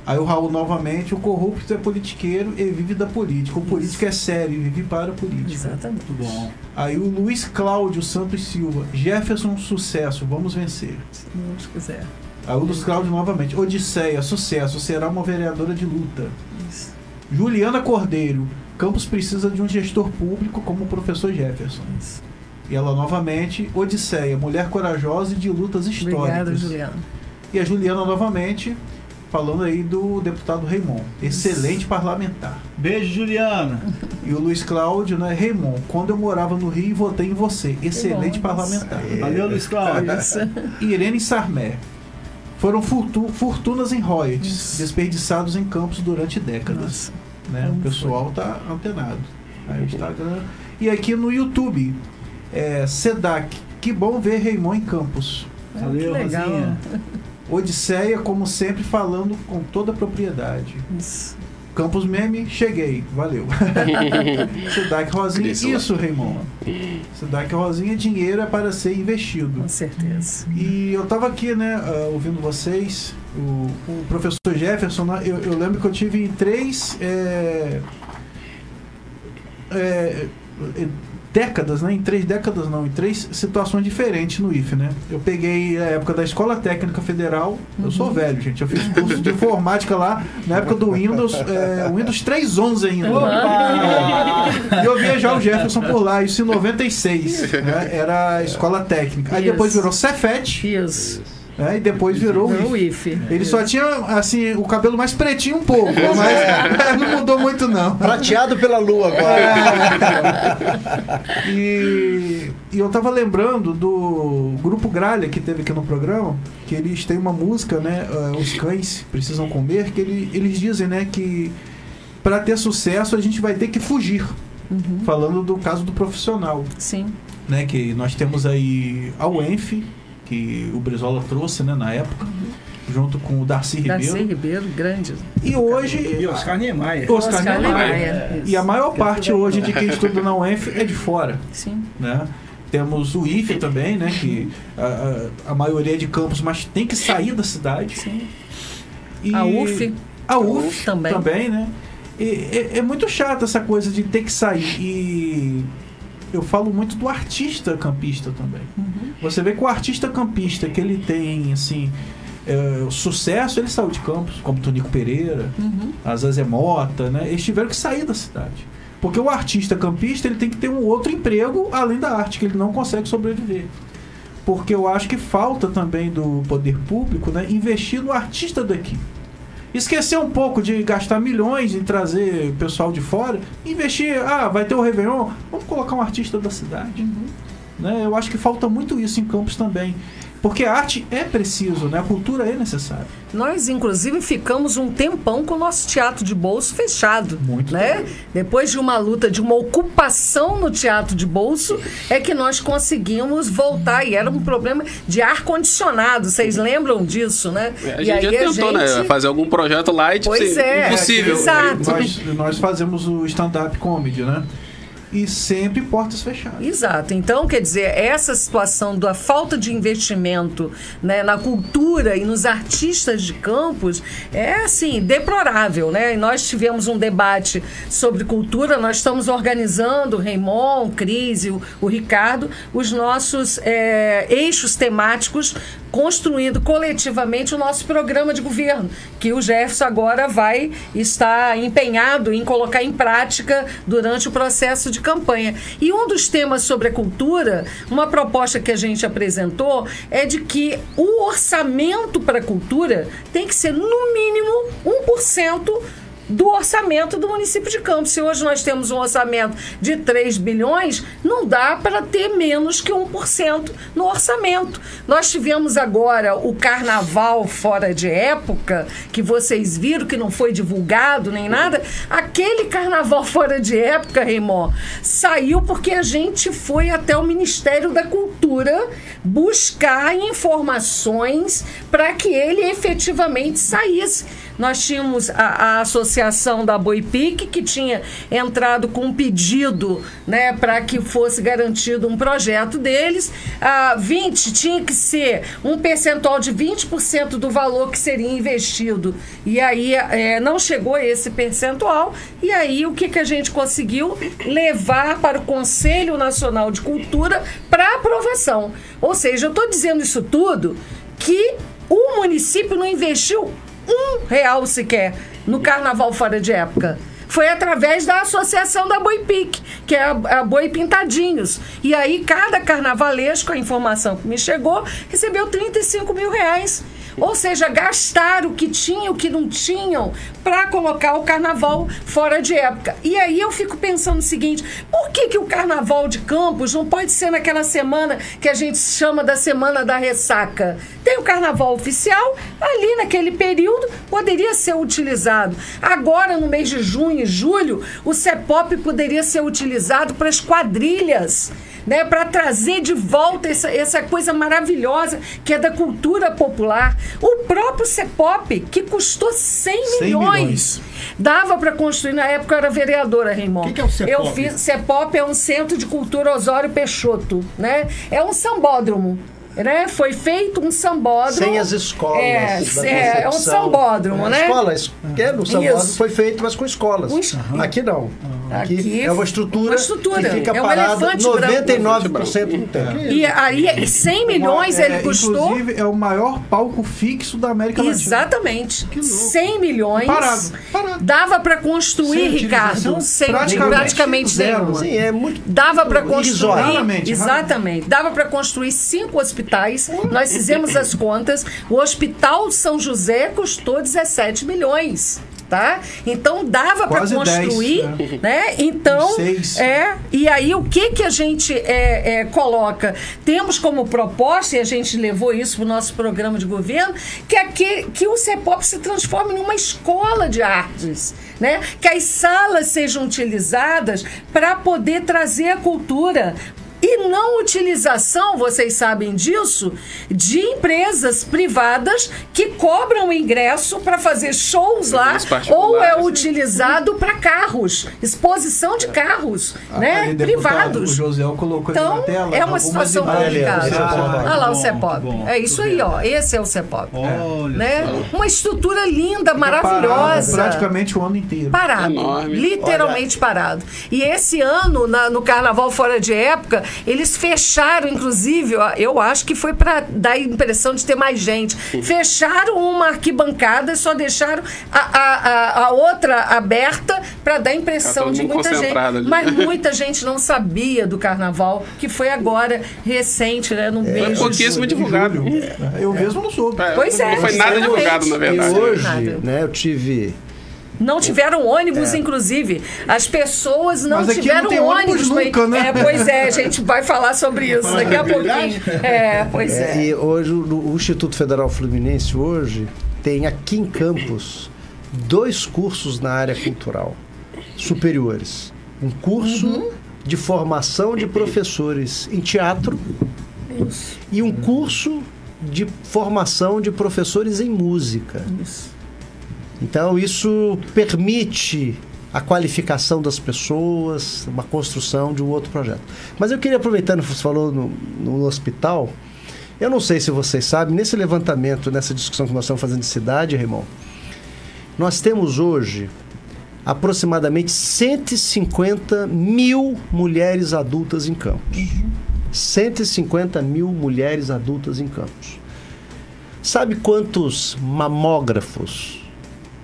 Aí o Raul novamente, o corrupto é politiqueiro e vive da política. O político é sério e vive para a política. Exatamente. Muito bom. Aí o Luiz Cláudio Santos Silva, Jefferson, sucesso, vamos vencer. Se Deus quiser. Aí o Luiz Cláudio novamente, Odisseia, sucesso, será uma vereadora de luta. Isso. Juliana Cordeiro, Campos precisa de um gestor público como o professor Jefferson. Isso. E ela novamente, Odisseia, mulher corajosa e de lutas históricas. Obrigada, Juliana. E a Juliana novamente, falando aí do deputado Raymond, excelente parlamentar. Beijo, Juliana. E o Luiz Cláudio, né? Raymond, quando eu morava no Rio, votei em você, excelente parlamentar. Valeu, Luiz Cláudio. Irene Sarmé, foram fortunas em royalties, desperdiçados em campos durante décadas. Né? O pessoal tá antenado. Aí o Instagram. E aqui no YouTube, Sedac, que bom ver Raymond em Campos. Valeu, que legal. Rosinha. Odisseia, como sempre, falando com toda a propriedade. Isso. Campos Meme, cheguei, valeu. Sedac Rosinha, isso, Raymond. Sedac Rosinha, dinheiro é para ser investido. Com certeza. E eu tava aqui, né, ouvindo vocês, o professor Jefferson, né, eu lembro que eu tive em três décadas, né? Em 3 décadas não, em 3 situações diferentes no IFE, né? Eu peguei a época da Escola Técnica Federal, eu sou velho, gente, eu fiz curso de informática lá, na época do Windows, Windows 3.11 ainda. E eu via já o Jefferson por lá, isso em 96, né? Era a Escola Técnica. Aí depois virou Cefet. Isso. E depois virou o IFE. Ele só tinha, assim, o cabelo mais pretinho um pouco, mas não mudou muito, não. Prateado pela lua agora. E eu tava lembrando do Grupo Gralha, que teve aqui no programa, que eles têm uma música, né, Os Cães Precisam Comer, que eles dizem, né, que para ter sucesso a gente vai ter que fugir. Falando do caso do profissional. Sim. Né, que nós temos aí a UENF, que o Brizola trouxe, né, na época, junto com o Darcy Ribeiro. Darcy Ribeiro, grande. E hoje... E Oscar Niemeyer. Oscar Niemeyer. E a maior parte hoje de quem estuda na UENF é de fora. Sim. Né? Temos o IFE também, né, que a maioria é de campos, mas tem que sair da cidade. Sim. E a UF. A UF também, né? E é muito chato essa coisa de ter que sair. E eu falo muito do artista campista também. Você vê que o artista campista, que ele tem, assim, sucesso, ele saiu de Campos, como Tonico Pereira, a Zezé Mota, né? Eles tiveram que sair da cidade. Porque o artista campista, ele tem que ter um outro emprego além da arte, que ele não consegue sobreviver. Porque eu acho que falta também do poder público, né, investir no artista daqui. Esquecer um pouco de gastar milhões em trazer pessoal de fora, investir, vai ter o Réveillon, vamos colocar um artista da cidade. Né? Eu acho que falta muito isso em Campos também. Porque a arte é preciso, né? A cultura é necessária. Nós, inclusive, ficamos um tempão com o nosso teatro de bolso fechado. Muito né? tempo. Depois de uma luta, de uma ocupação no teatro de bolso, é que nós conseguimos voltar. E era um problema de ar-condicionado. Vocês lembram disso, né? A gente já tentou, né? Fazer algum projeto lá e, tipo, pois assim, impossível. Exato. Nós fazemos o stand-up comedy, né? e sempre portas fechadas. Exato. Então, quer dizer, essa situação da falta de investimento, né, na cultura e nos artistas de Campos é, assim, deplorável, né? E nós tivemos um debate sobre cultura, nós estamos organizando, o Raymond, o Cris e o Ricardo, os nossos eixos temáticos, construindo coletivamente o nosso programa de governo, que o Jefferson agora vai estar empenhado em colocar em prática durante o processo de campanha. E um dos temas sobre a cultura, uma proposta que a gente apresentou, é de que o orçamento para a cultura tem que ser, no mínimo, 1% do orçamento do município de Campos. Se hoje nós temos um orçamento de 3 bilhões, não dá para ter menos que 1% no orçamento. Nós tivemos agora o carnaval fora de época, que vocês viram que não foi divulgado nem nada. Aquele carnaval fora de época, Raymond, saiu porque a gente foi até o Ministério da Cultura buscar informações para que ele efetivamente saísse. Nós tínhamos a associação da Boipique, que tinha entrado com um pedido, né, para que fosse garantido um projeto deles. Tinha que ser um percentual de 20% do valor que seria investido. E aí não chegou a esse percentual. E aí o que a gente conseguiu? Levar para o Conselho Nacional de Cultura para aprovação. Ou seja, eu estou dizendo isso tudo que o município não investiu R$1 sequer no carnaval fora de época. Foi através da associação da Boipique, que é a Boi Pintadinhos. E aí cada carnavalesco, a informação que me chegou, recebeu R$35 mil. Ou seja, gastaram o que tinham, o que não tinham, para colocar o carnaval fora de época. E aí eu fico pensando o seguinte: por que o carnaval de Campos não pode ser naquela semana que a gente chama da Semana da Ressaca? Tem o carnaval oficial, ali naquele período poderia ser utilizado. Agora, no mês de junho e julho, o CEPOP poderia ser utilizado para as quadrilhas, né, para trazer de volta essa coisa maravilhosa que é da cultura popular. O próprio CEPOP, que custou 100 milhões, dava para construir. Na época eu era vereadora, Raymond. O que é o CEPOP? Eu fiz. CEPOP é um Centro de Cultura Osório Peixoto, né? É um sambódromo. Né? Foi feito um sambódromo. Sem as escolas. É um sambódromo, né? Escolas. O sambódromo foi feito, mas com escolas. Aqui não. Aqui é uma estrutura que fica parada 99% do tempo. E aí 100 milhões ele custou. Inclusive, é o maior palco fixo da América Latina. Exatamente. 100 milhões. Parado. Dava para construir, Ricardo, praticamente zero. Sim, é muito. Dava para construir. Exatamente. Dava para construir 5 hospitais. Nós fizemos as contas. O Hospital São José custou 17 milhões. Tá? Então dava para construir, 10, né? Então, 6. E aí o que a gente coloca? Temos como proposta, e a gente levou isso para o nosso programa de governo, que o CEPOP se transforme numa escola de artes, né? Que as salas sejam utilizadas para poder trazer a cultura. E não utilização, vocês sabem disso, de empresas privadas que cobram ingresso para fazer shows lá, ou é utilizado para carros, exposição de carros, né, privados. O José colocou então, na tela. É uma situação complicada. Olha lá o CEPOP. É isso aí, ó. Esse é o CEPOP. Né? Uma estrutura linda, maravilhosa. Praticamente o ano inteiro. Parado. Enorme. Literalmente parado. E esse ano, no Carnaval Fora de Época, eles fecharam, inclusive, eu acho que foi para dar a impressão de ter mais gente. Fecharam uma arquibancada e só deixaram a outra aberta para dar a impressão de muita gente. Ali. Mas muita gente não sabia do Carnaval, que foi agora recente, né? No mês de pouquíssimo divulgado. Eu mesmo não soube. Pois é. Não foi nada divulgado, na verdade. E hoje, né, eu tive... Não tiveram ônibus, inclusive. As pessoas não tiveram não tem ônibus nunca, né? Pois é, a gente vai falar sobre isso daqui a pouquinho. E hoje o Instituto Federal Fluminense hoje tem aqui em Campos 2 cursos na área cultural superiores. Um curso de formação de professores em teatro e um curso de formação de professores em música. Então, isso permite a qualificação das pessoas, uma construção de um outro projeto. Mas eu queria, aproveitando que você falou no hospital, eu não sei se vocês sabem, nesse levantamento, nessa discussão que nós estamos fazendo de cidade, Raimon, nós temos hoje aproximadamente 150 mil mulheres adultas em Campos. 150 mil mulheres adultas em Campos. Sabe quantos mamógrafos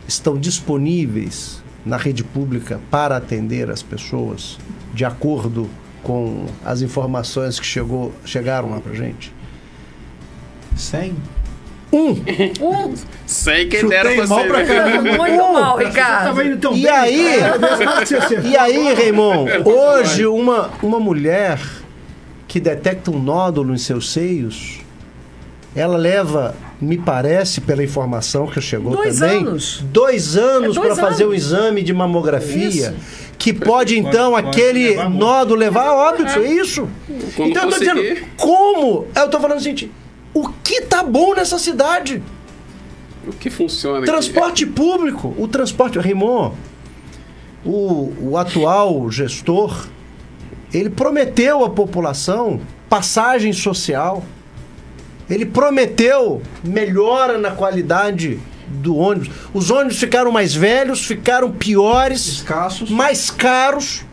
estão disponíveis na rede pública para atender as pessoas, de acordo com as informações que chegaram lá pra gente? 100? Sei quem Chutei dera mal você. pra caramba. Muito mal, Ricardo. Tava indo tão E bem, aí, cara. e aí, Raimon, hoje uma mulher que detecta um nódulo em seus seios, ela leva, me parece, pela informação que chegou 2 também, anos. 2 anos É 2 para fazer um anos. exame de mamografia, Isso. que pode então Pode aquele levar muito. nódulo levar, óbvio, é isso. Quando Então eu tô dizendo, conseguir. como? Eu tô falando assim, o que tá bom nessa cidade? O que funciona Transporte público, o transporte... Raimon, o atual gestor, ele prometeu à população passagem social, ele prometeu melhora na qualidade do ônibus. Os ônibus ficaram mais velhos, ficaram piores, Escassos. mais caros.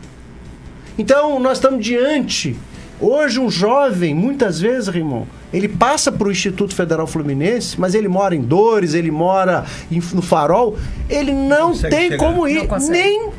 Então, nós estamos diante... Hoje, um jovem, muitas vezes, Raimon, ele passa para o Instituto Federal Fluminense, mas ele mora em Dores, ele mora no Farol, ele não Consegue tem chegar. como ir, Não consegue. nem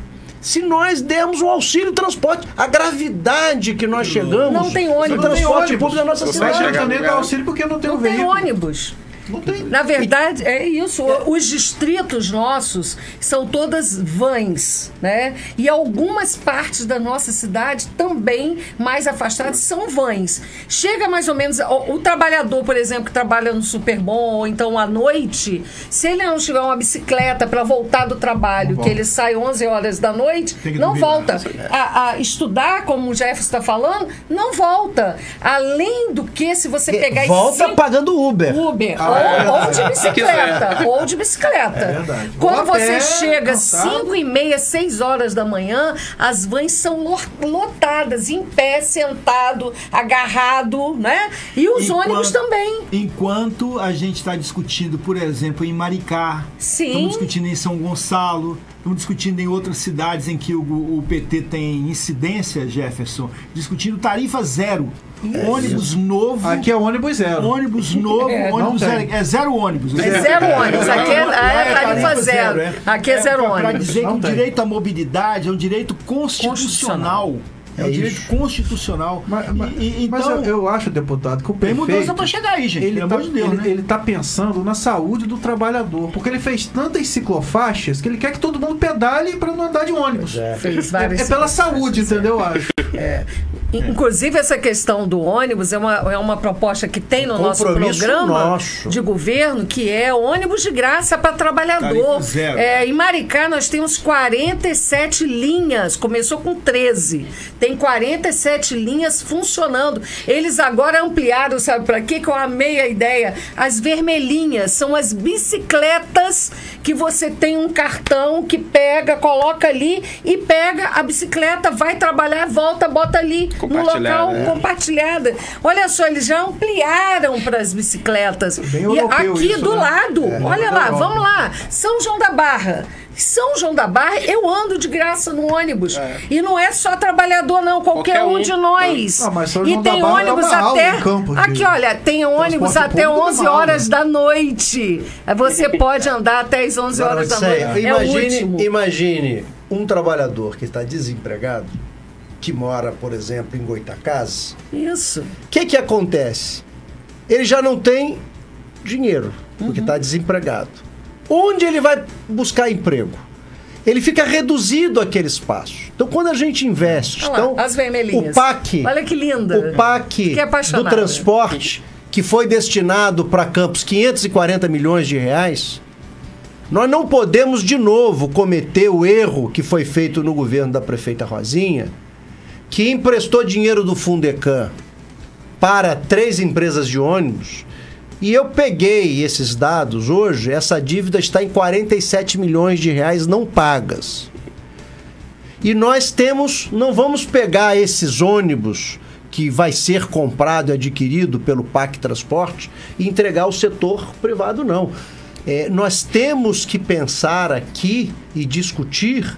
se nós dermos o auxílio transporte. A gravidade que nós chegamos Não tem ônibus. no Não tem transporte ônibus. público da nossa Você Vai cidade. chegar chegar no nem lugar. dar auxílio porque não tem Não um tem veículo. ônibus. Não tem. Na verdade, é isso. Os distritos nossos são todas vans, né? E algumas partes da nossa cidade também, mais afastadas, são vans. Chega mais ou menos... O trabalhador, por exemplo, que trabalha no Superbom, ou então à noite, se ele não tiver uma bicicleta para voltar do trabalho, que ele sai 11 horas da noite, Tem que não dormir volta. lá. A estudar, como o Jefferson está falando, não volta. Além do que, se você pegar... Volta pagando Uber. Uber, ou de quiser. bicicleta, ou de bicicleta. É verdade. Quando Ou a você pé, chega cansado. 5h30, 6 horas da manhã, as vans são lotadas, em pé, sentado, agarrado, né? E os ônibus também. Enquanto a gente está discutindo, por exemplo, em Maricá, Sim. estamos discutindo em São Gonçalo, estamos discutindo em outras cidades em que o PT tem incidência, Jefferson, discutindo tarifa zero. Ônibus novo. Aqui é ônibus zero. Ônibus novo, ônibus não tem. é zero ônibus. É zero ônibus, aqui é tarifa zero. é. Aqui é zero Para ônibus. dizer que Não o tem. direito à mobilidade é um direito constitucional. É um É direito isso. constitucional. Mas Então, eu acho, deputado, que o tem mudança prefeito... para chegar aí, gente. Ele Pelo tá, amor de Deus, né? ele tá pensando na saúde do trabalhador, porque ele fez tantas ciclofaixas que ele quer que todo mundo pedale para não andar de ônibus. Fez várias É pela saúde, entendeu? Eu acho. Inclusive, essa questão do ônibus é uma proposta que tem no nosso Compromisso programa nosso. de governo, que é ônibus de graça para trabalhador. Tarifa zero. Em Maricá, nós temos 47 linhas, começou com 13. Tem 47 linhas funcionando. Eles agora ampliaram, sabe para quê? Que eu amei a ideia. As vermelhinhas são as bicicletas que você tem um cartão que pega, coloca ali e pega a bicicleta, vai trabalhar, volta, bota ali no Compartilhada, local né? compartilhada. Olha só, eles já ampliaram para as bicicletas. Bem E europeu aqui isso, do né? lado, olha da lá, Europa. vamos lá. São João da Barra. São João da Barra, eu ando de graça no ônibus. E não é só trabalhador, não. Qualquer Qualquer um um. de nós. Ah, mas São E João da tem Barra é ônibus uma aula até. em campo de Aqui, olha, tem ônibus transporte até público, 11 uma aula. horas da noite. Aí você pode andar até as 11 horas da noite. É o último. Imagine um trabalhador que está desempregado, que mora, por exemplo, em Goitacazes. Isso. O que acontece? Ele já não tem dinheiro, porque está desempregado. Onde ele vai buscar emprego? Ele fica reduzido àquele espaço. Então, quando a gente investe... Olha lá, então, as vermelhinhas. o PAC... Olha que linda. O PAC Fiquei do apaixonada. transporte, que foi destinado para Campos 540 milhões de reais, nós não podemos de novo cometer o erro que foi feito no governo da prefeita Rosinha, que emprestou dinheiro do Fundecam para 3 empresas de ônibus, e eu peguei esses dados hoje, essa dívida está em 47 milhões de reais não pagas. E nós não vamos pegar esses ônibus que vai ser comprado e adquirido pelo PAC Transporte e entregar ao setor privado, não. Nós temos que pensar aqui e discutir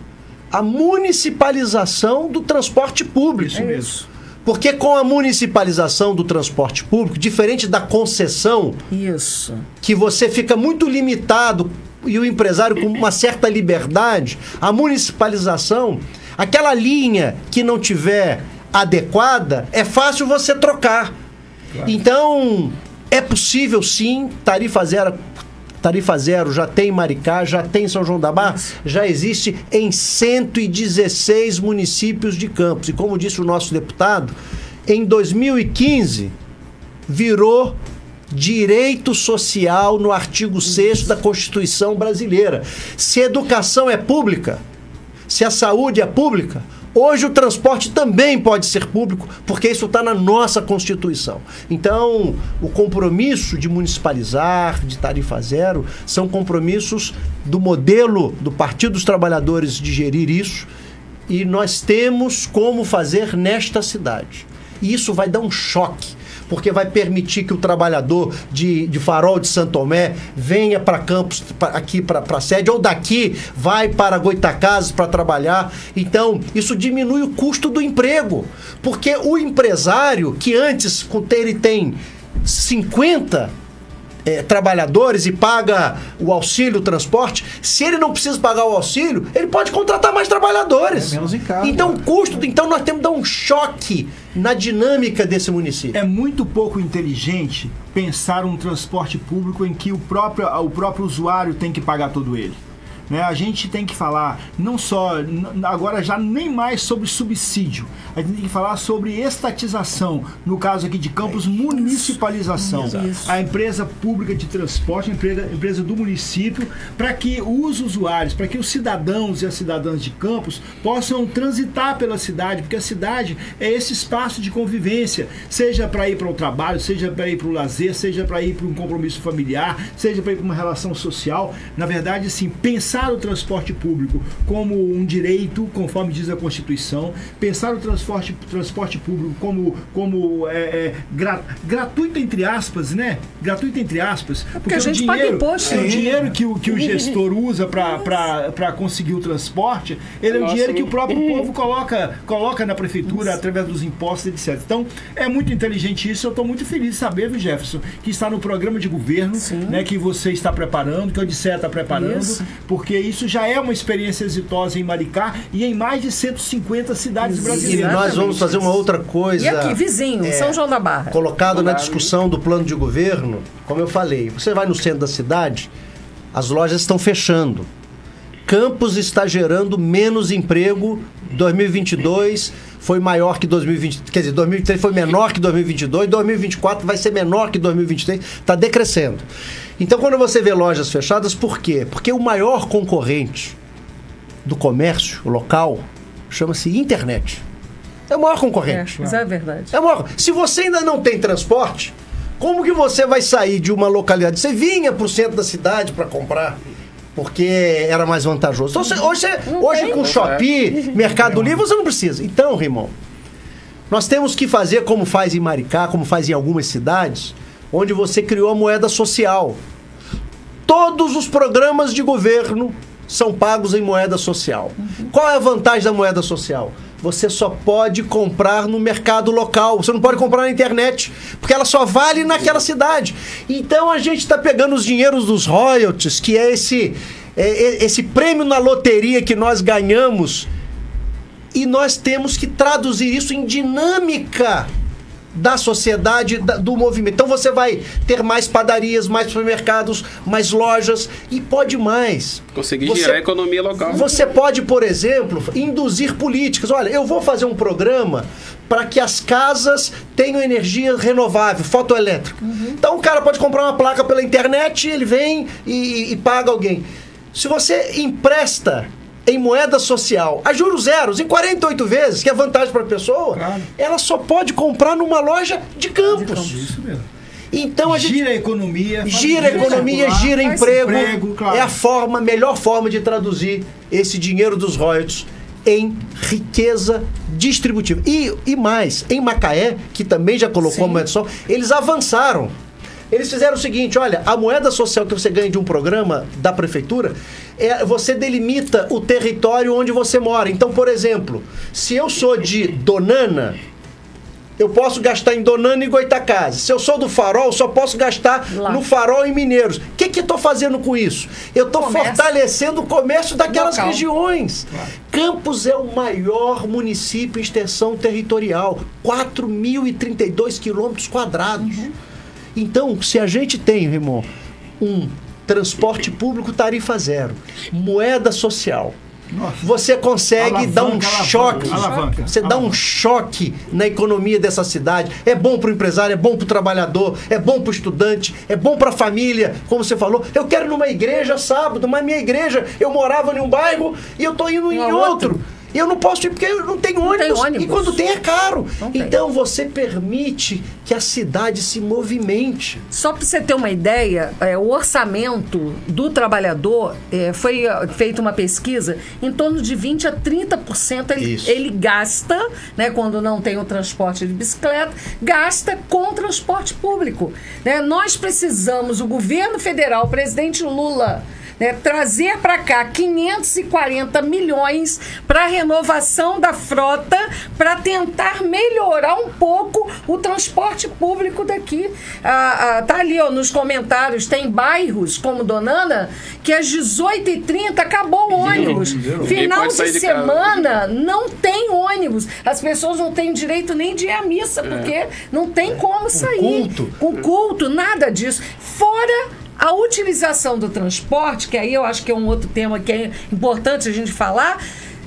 a municipalização do transporte público. Isso mesmo. Porque com a municipalização do transporte público, diferente da concessão, Isso. que você fica muito limitado e o empresário com uma certa liberdade, a municipalização, aquela linha que não tiver adequada, é fácil você trocar. Claro. Então, é possível sim, Tarifa Zero já tem em Maricá, já tem em São João da Barra, já existe em 116 municípios de Campos. E como disse o nosso deputado, em 2015 virou direito social no artigo 6º da Constituição brasileira. Se a educação é pública, se a saúde é pública, hoje o transporte também pode ser público, porque isso está na nossa Constituição. Então, o compromisso de municipalizar, de tarifa zero, são compromissos do modelo do Partido dos Trabalhadores de gerir isso, e nós temos como fazer nesta cidade. E isso vai dar um choque, porque vai permitir que o trabalhador de Farol de Santo Tomé venha para Campos, aqui para a sede, ou daqui vai para Goitacazes para trabalhar. Então, isso diminui o custo do emprego, porque o empresário, que antes ele tem 50 trabalhadores e paga o auxílio transporte, se ele não precisa pagar o auxílio, ele pode contratar mais trabalhadores. Menos encargo, então, então nós temos que dar um choque na dinâmica desse município. É muito pouco inteligente pensar um transporte público em que o próprio usuário tem que pagar todo ele. Né? A gente tem que falar não só, agora já nem mais sobre subsídio, a gente tem que falar sobre estatização, no caso aqui de Campos, municipalização. Isso. A empresa pública de transporte, a empresa do município, para que os usuários, para que os cidadãos e as cidadãs de Campos possam transitar pela cidade, porque a cidade é esse espaço de convivência, seja para ir para o trabalho, seja para ir para o lazer, seja para ir para um compromisso familiar, seja para ir para uma relação social. Na verdade, assim, pensar o transporte público como um direito, conforme diz a Constituição, pensar o transporte público como gratuito, entre aspas, né? Gratuito, entre aspas. Porque a gente paga imposto. O dinheiro que o gestor usa para conseguir o transporte, ele é o dinheiro que o próprio povo coloca na prefeitura através dos impostos, etc. Então, é muito inteligente isso. Eu estou muito feliz de saber, viu, Jefferson, que está no programa de governo, né, que você está preparando, que o Odisseia está preparando, porque isso já é uma experiência exitosa em Maricá e em mais de 150 cidades brasileiras. E nós vamos fazer uma outra coisa. E aqui, vizinho, São João da Barra. Colocado na discussão do plano de governo, como eu falei, você vai no centro da cidade, as lojas estão fechando. Campos está gerando menos emprego. 2022 foi maior que 2020, quer dizer, 2023 foi menor que 2022, 2024 vai ser menor que 2023, está decrescendo. Então, quando você vê lojas fechadas, por quê? Porque o maior concorrente do comércio local chama-se internet. É o maior concorrente. Isso é verdade. É o maior. Se você ainda não tem transporte, como que você vai sair de uma localidade? Você vinha para o centro da cidade para comprar, porque era mais vantajoso. Então, hoje com Shopee, Mercado Livre, você não precisa. Então, Rimão, nós temos que fazer como faz em Maricá, como faz em algumas cidades, onde você criou a moeda social. Todos os programas de governo são pagos em moeda social. Qual é a vantagem da moeda social? Você só pode comprar no mercado local. Você não pode comprar na internet, porque ela só vale naquela cidade. Então a gente está pegando os dinheiros dos royalties, que é esse prêmio na loteria que nós ganhamos, e nós temos que traduzir isso em dinâmica da sociedade, do movimento. Então você vai ter mais padarias, mais supermercados, mais lojas, e pode mais. Conseguir gerar a economia local. Você pode, por exemplo, induzir políticas. Olha, eu vou fazer um programa para que as casas tenham energia renovável, fotoelétrica. Então o cara pode comprar uma placa pela internet, ele vem e paga alguém. Se você empresta em moeda social, a juros zeros, em 48 vezes, que é vantagem para a pessoa, ela só pode comprar numa loja de Campos. Isso mesmo. Então a gente gira a economia, gira emprego. Claro. É a melhor forma de traduzir esse dinheiro dos royalties em riqueza distributiva. E mais, em Macaé, que também já colocou a moeda social, eles avançaram. Eles fizeram o seguinte, olha, a moeda social que você ganha de um programa da prefeitura, você delimita o território onde você mora. Então, por exemplo, se eu sou de Donana, eu posso gastar em Donana e Goitacazes. Se eu sou do Farol, só posso gastar no Farol e Mineiros. O que eu estou fazendo com isso? Eu estou fortalecendo o comércio daquelas regiões. Claro. Campos é o maior município em extensão territorial. 4.032 quilômetros quadrados. Então, se a gente tem, Raimon, um transporte público tarifa zero, moeda social, você consegue dar um choque. Você dá um choque na economia dessa cidade. É bom para o empresário, é bom para o trabalhador, é bom para o estudante, é bom para a família, como você falou. Eu quero ir numa igreja sábado, mas minha igreja, eu morava em um bairro e eu estou indo em outro. E eu não posso ir porque eu não tenho ônibus. E quando tem é caro. Então você permite que a cidade se movimente. Só para você ter uma ideia, o orçamento do trabalhador, foi feita uma pesquisa, em torno de 20% a 30% ele gasta, né, quando não tem o transporte de bicicleta, gasta com transporte público. Né? Nós precisamos, o governo federal, o presidente Lula, trazer para cá 540 milhões para a renovação da frota, para tentar melhorar um pouco o transporte público daqui. Tá ali nos comentários, tem bairros como Donana que às 18h30 acabou o ônibus. Final de semana não tem ônibus. As pessoas não têm direito nem de ir à missa, porque não tem como sair. Com culto, nada disso. Fora a utilização do transporte, que aí eu acho que é um outro tema que é importante a gente falar,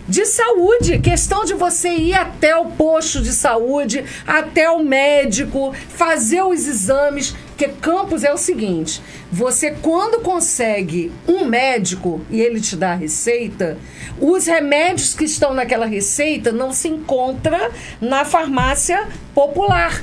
de saúde, questão de você ir até o posto de saúde, até o médico, fazer os exames, porque Campos é o seguinte, você quando consegue um médico e ele te dá a receita, os remédios que estão naquela receita não se encontram na farmácia popular.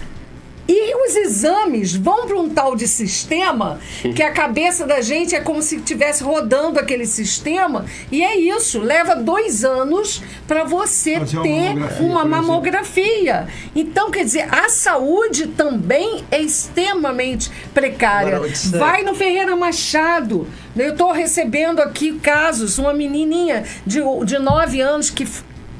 E os exames vão para um tal de sistema que a cabeça da gente é como se estivesse rodando aquele sistema, e é isso, leva 2 anos para você ter uma mamografia. Então, quer dizer, a saúde também é extremamente precária. Vai no Ferreira Machado, eu estou recebendo aqui casos, uma menininha de 9 anos que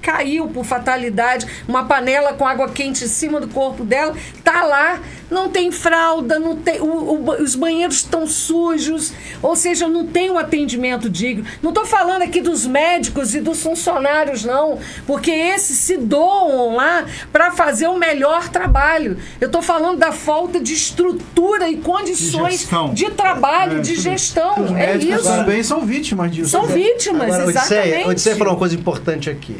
caiu por fatalidade, uma panela com água quente em cima do corpo dela, tá lá, não tem fralda, não tem, os banheiros estão sujos, ou seja, não tem um atendimento digno. Não estou falando aqui dos médicos e dos funcionários, não, porque esses se doam lá para fazer o melhor trabalho. Eu estou falando da falta de estrutura e condições de trabalho, de gestão. Os médicos também são vítimas disso. São vítimas, agora, exatamente. Odisseia falou uma coisa importante aqui.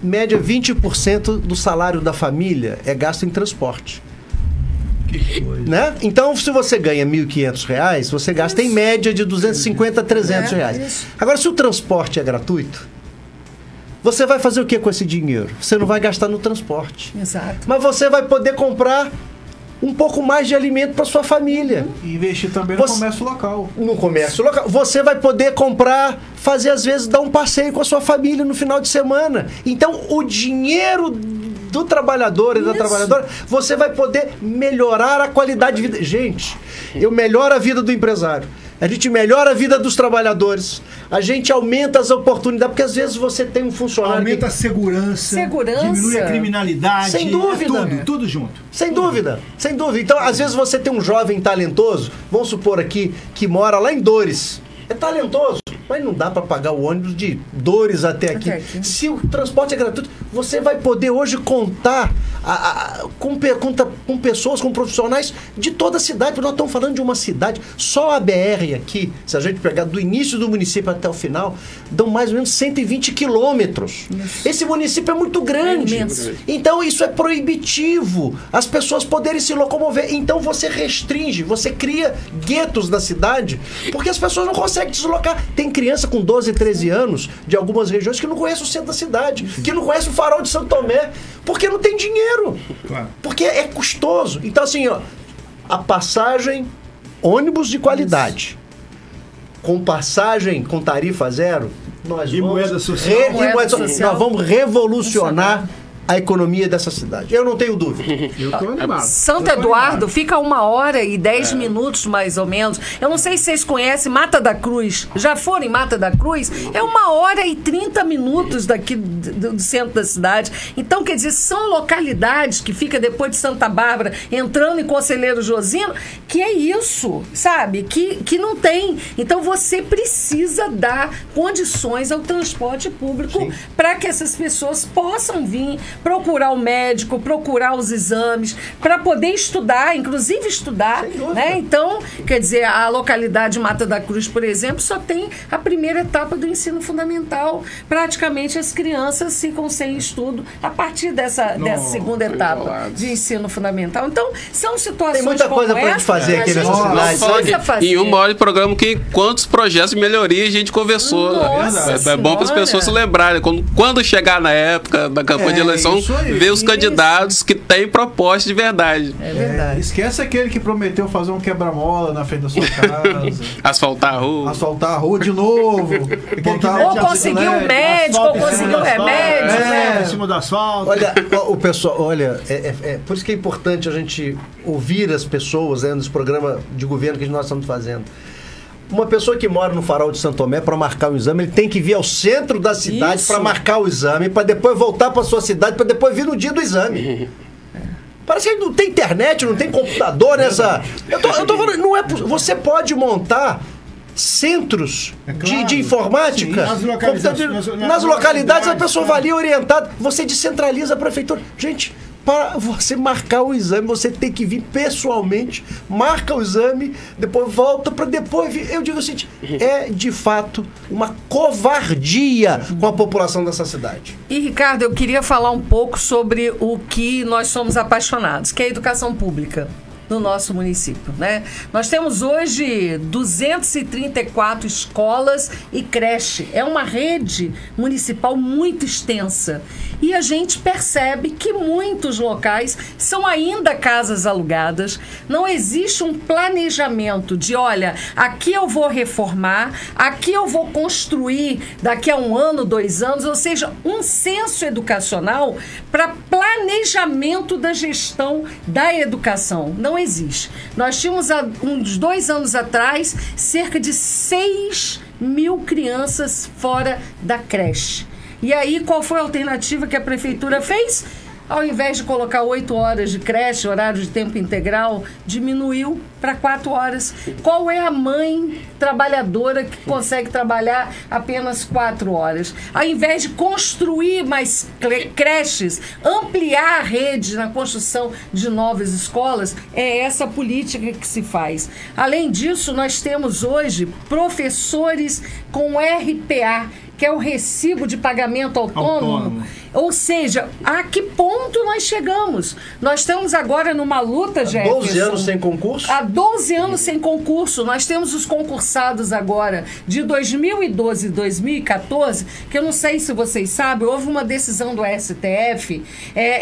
Média 20% do salário da família é gasto em transporte. Que coisa. Né? Então, se você ganha R$ 1.500, você gasta em média de 250 a 300 reais. Agora, se o transporte é gratuito, você vai fazer o que com esse dinheiro? Você não vai gastar no transporte. Exato. Mas você vai poder comprar um pouco mais de alimento para sua família. E investir também no comércio local. No comércio local. Você vai poder comprar, fazer às vezes, dar um passeio com a sua família no final de semana. Então, o dinheiro do trabalhador e da trabalhadora, você vai poder melhorar a qualidade de vida. Gente, eu melhoro a vida do empresário. A gente melhora a vida dos trabalhadores. A gente aumenta as oportunidades, porque às vezes você tem um funcionário... Aumenta a segurança, diminui a criminalidade. Sem dúvida. Tudo junto. Sem dúvida. Então, às vezes você tem um jovem talentoso, vamos supor aqui, que mora lá em Dores. É talentoso, mas não dá para pagar o ônibus de Dores até aqui. Se o transporte é gratuito, você vai poder hoje contar com pessoas, com profissionais de toda a cidade, porque nós estamos falando de uma cidade, só a BR aqui, se a gente pegar do início do município até o final, dão mais ou menos 120 quilômetros. Esse município é muito grande. Então isso é proibitivo, as pessoas poderem se locomover. Então você restringe, você cria guetos na cidade, porque as pessoas não conseguem deslocar. Tem criança com 12, 13 anos de algumas regiões que não conhece o centro da cidade, que não conhece o Farol de Santo Tomé, porque não tem dinheiro. Claro. Porque é custoso. Então, assim, ó, a passagem, ônibus de qualidade, com passagem com tarifa zero, nós E vamos moeda social. nós vamos revolucionar a economia dessa cidade. Eu não tenho dúvida. Eu tô animado. Santo Eduardo fica 1h10 minutos, mais ou menos. Eu não sei se vocês conhecem Mata da Cruz. Já foram em Mata da Cruz? É 1h30 daqui do centro da cidade. Então, quer dizer, são localidades que fica depois de Santa Bárbara, entrando em Conselheiro Josino, que é isso, sabe? Que não tem. Então, você precisa dar condições ao transporte público para que essas pessoas possam vir procurar o médico, procurar os exames, para poder estudar, inclusive estudar, né? Então, quer dizer, a localidade Mata da Cruz, por exemplo, só tem a primeira etapa do ensino fundamental. Praticamente as crianças ficam sem estudo a partir dessa segunda etapa de ensino fundamental. Então, são situações tem muita coisa para a gente fazer aqui nessa cidade. Em uma hora de programa, quantos projetos de melhoria a gente conversou. É bom para as pessoas se lembrarem. Quando chegar na época da campanha de eleição, ver os candidatos que têm proposta de verdade. É verdade. Esquece aquele que prometeu fazer um quebra-mola na frente da sua casa. Asfaltar a rua. Asfaltar a rua de novo. Ou conseguir um médico, ou conseguir um remédio. Em cima do asfalto. Olha, o pessoal, por isso que é importante a gente ouvir as pessoas, né, nos programas de governo que nós estamos fazendo. Uma pessoa que mora no Farol de Santo Tomé para marcar um exame, ele tem que vir ao centro da cidade para marcar o exame, para depois voltar para sua cidade, para depois vir no dia do exame. Parece que não tem internet, não tem computador nessa. Eu tô falando, não é. Você pode montar centros de informática. Sim, nas localidades a pessoa vai ali orientada. Você descentraliza a prefeitura. Gente, para você marcar o exame, você tem que vir pessoalmente, marca o exame, depois volta para depois vir. Eu digo o seguinte, é de fato uma covardia com a população dessa cidade. E, Ricardo, eu queria falar um pouco sobre o que nós somos apaixonados, que é a educação pública no nosso município, né? Nós temos hoje 234 escolas e creche. É uma rede municipal muito extensa. E a gente percebe que muitos locais são ainda casas alugadas. Não existe um planejamento de, olha, aqui eu vou reformar, aqui eu vou construir daqui a 1 ano, 2 anos, ou seja, um censo educacional para planejamento da gestão da educação. Não existe. Nós tínhamos, há uns 2 anos atrás, cerca de 6.000 crianças fora da creche. E aí, qual foi a alternativa que a prefeitura fez? Ao invés de colocar 8 horas de creche, horário de tempo integral, diminuiu para 4 horas. Qual é a mãe trabalhadora que consegue trabalhar apenas 4 horas? Ao invés de construir mais creches, ampliar a rede na construção de novas escolas, é essa política que se faz. Além disso, nós temos hoje professores com RPA, que é o recibo de pagamento autônomo. Ou seja, a que ponto nós chegamos? Nós estamos agora numa luta, Jefferson. Há 12 anos sem concurso? Há 12 anos sem concurso. Nós temos os concursados agora de 2012 e 2014, que eu não sei se vocês sabem, houve uma decisão do STF,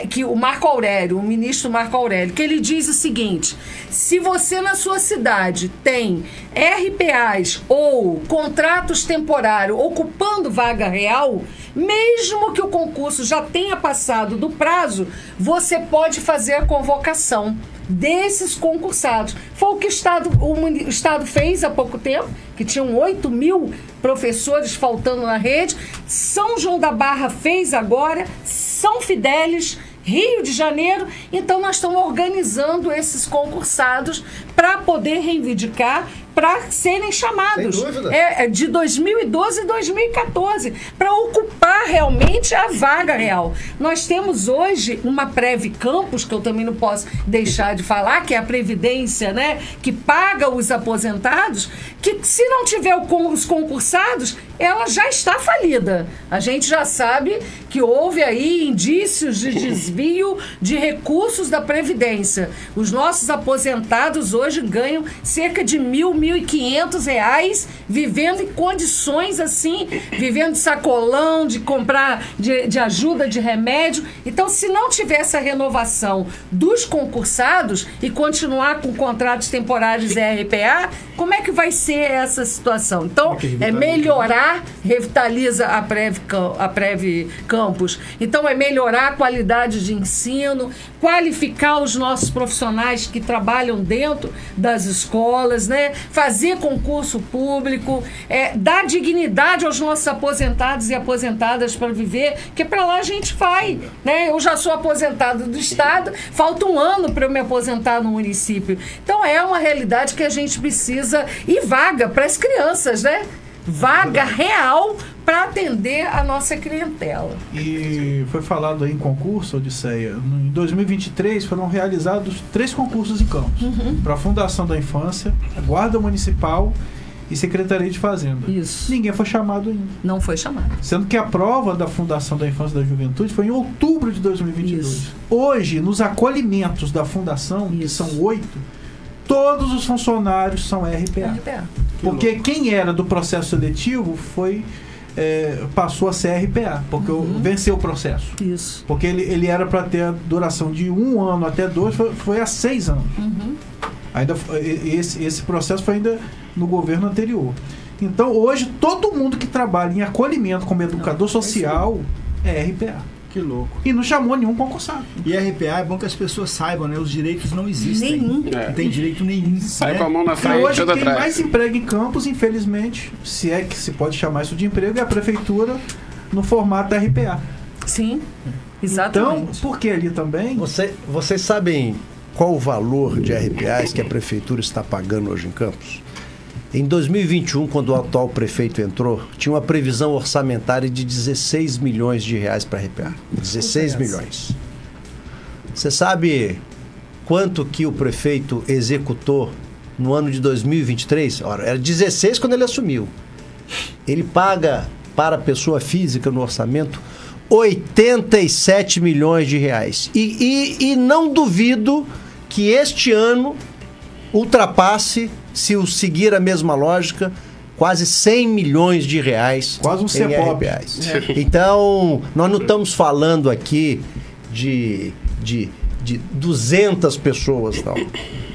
que o Marco Aurélio, o ministro Marco Aurélio, que ele diz o seguinte: se você na sua cidade tem RPAs ou contratos temporários ocupando vaga real, mesmo que o concurso já tenha passado do prazo, você pode fazer a convocação desses concursados. Foi o que o Estado fez há pouco tempo, que tinham 8.000 professores faltando na rede. São João da Barra fez agora, São Fidélis, Rio de Janeiro. Então nós estamos organizando esses concursados para poder reivindicar, para serem chamados. Sem dúvida. De 2012 e 2014, para ocupar realmente a vaga real. Nós temos hoje uma Prev Campus, que eu também não posso deixar de falar, que é a Previdência, né, que paga os aposentados, que se não tiver os concursados, ela já está falida. A gente já sabe que houve aí indícios de desvio de recursos da Previdência. Os nossos aposentados hoje ganham cerca de R$ 1.000, R$4.500, vivendo em condições assim, vivendo de sacolão, de comprar, de ajuda de remédio. Então, se não tiver essa renovação dos concursados e continuar com contratos temporários e RPA, como é que vai ser essa situação? Então, é melhorar, revitaliza a Prev Campus. Então, é melhorar a qualidade de ensino, qualificar os nossos profissionais que trabalham dentro das escolas, né? Fazer concurso público, dar dignidade aos nossos aposentados e aposentadas para viver, que para lá a gente vai, né? Eu já sou aposentado do Estado, falta um ano para eu me aposentar no município. Então é uma realidade que a gente precisa, e vaga para as crianças, né? Vaga real para atender a nossa clientela. E foi falado aí em concurso, Odisseia, em 2023 foram realizados 3 concursos em Campos, para a Fundação da Infância, a Guarda Municipal e Secretaria de Fazenda. Isso. Ninguém foi chamado ainda. Não foi chamado. Sendo que a prova da Fundação da Infância e da Juventude foi em outubro de 2022. Isso. Hoje, nos acolhimentos da Fundação, que são 8, todos os funcionários são RPA. Porque quem era do processo seletivo passou a ser RPA, porque venceu o processo. Isso. Porque ele era para ter a duração de 1 ano até 2, foi há 6 anos. Ainda, esse processo foi ainda no governo anterior. Então, hoje, todo mundo que trabalha em acolhimento como educador social é RPA. Que louco. E não chamou nenhum concursado. E RPA é bom que as pessoas saibam, né? Os direitos não existem. Nenhum. Não tem direito nenhum. Sai né? com a mão na E frente, hoje outra quem atrás. mais emprega em Campos, infelizmente, se é que se pode chamar isso de emprego, é a prefeitura no formato RPA. Sim, exatamente. Então, porque ali também... Vocês sabem qual o valor de RPAs que a prefeitura está pagando hoje em Campos? Em 2021, quando o atual prefeito entrou, tinha uma previsão orçamentária de 16 milhões de reais para RPA. 16 milhões. Você sabe quanto que o prefeito executou no ano de 2023? Ora, era 16 quando ele assumiu. Ele paga para a pessoa física no orçamento 87 milhões de reais. E não duvido que este ano ultrapasse, se o seguir a mesma lógica, quase 100 milhões de reais. Quase um em CEPOP. RPAs. Então, nós não estamos falando aqui de 200 pessoas, não,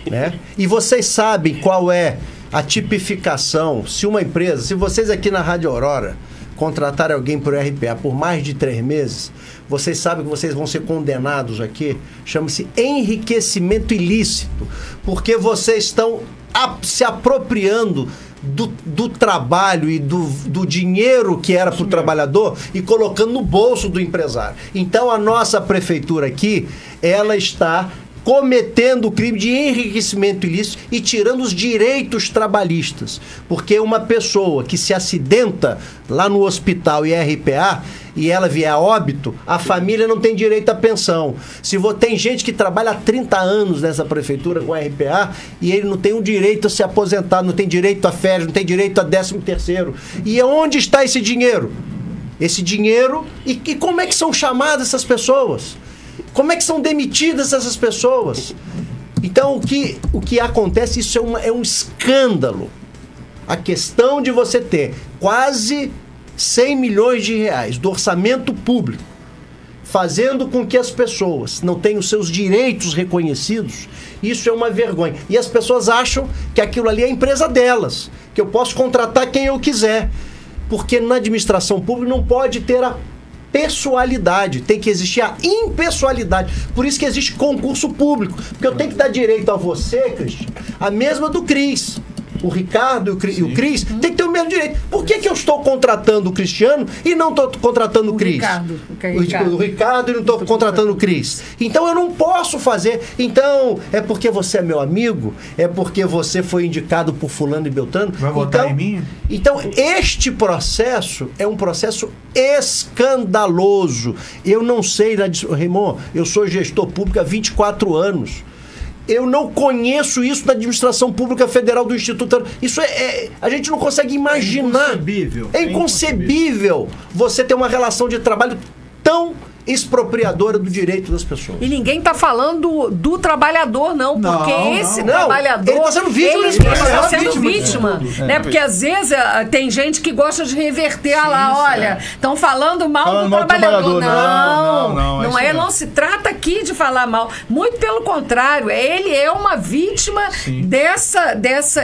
né? E vocês sabem qual é a tipificação, se uma empresa, se vocês aqui na Rádio Aurora contratarem alguém por RPA por mais de 3 meses, vocês sabem que vocês vão ser condenados aqui, chama-se enriquecimento ilícito, porque vocês estão se apropriando do trabalho e do dinheiro que era para o trabalhador e colocando no bolso do empresário. Então a nossa prefeitura aqui, ela está cometendo o crime de enriquecimento ilícito e tirando os direitos trabalhistas. Porque uma pessoa que se acidenta lá no hospital e é RPA e ela vier a óbito, a família não tem direito à pensão. Tem gente que trabalha há 30 anos nessa prefeitura com RPA e ele não tem o direito a se aposentar, não tem direito a férias, não tem direito a 13º. E onde está esse dinheiro? Esse dinheiro, e como é que são chamadas essas pessoas? Como é que são demitidas essas pessoas? Então, o que acontece, isso é um escândalo. A questão de você ter quase 100 milhões de reais do orçamento público, fazendo com que as pessoas não tenham seus direitos reconhecidos, isso é uma vergonha. E as pessoas acham que aquilo ali é a empresa delas, que eu posso contratar quem eu quiser. Porque na administração pública não pode ter a pessoalidade, tem que existir a impessoalidade. Por isso que existe concurso público, porque eu tenho que dar direito a você, Cristian, a mesma do Cris. O Ricardo e o Cris tem que ter o mesmo direito. Por que eu estou contratando o Cristiano e não estou contratando o Cris? O Ricardo e não estou contratando o Cris. Então eu não posso fazer. Então é porque você é meu amigo? É porque você foi indicado por fulano e beltrano? Vai votar em mim? Então este processo é um processo escandaloso. Eu não sei, Raimon, eu sou gestor público há 24 anos. Eu não conheço isso da administração pública federal do Instituto. Isso a gente não consegue imaginar. É inconcebível. É inconcebível você ter uma relação de trabalho tão expropriadora do direito das pessoas. E ninguém está falando do trabalhador, não, porque esse trabalhador... Ele está sendo vítima. Ele está sendo vítima. Né? Porque às vezes tem gente que gosta de reverter olha, estão falando mal do trabalhador. Não é, não se trata aqui de falar mal. Muito pelo contrário, ele é uma vítima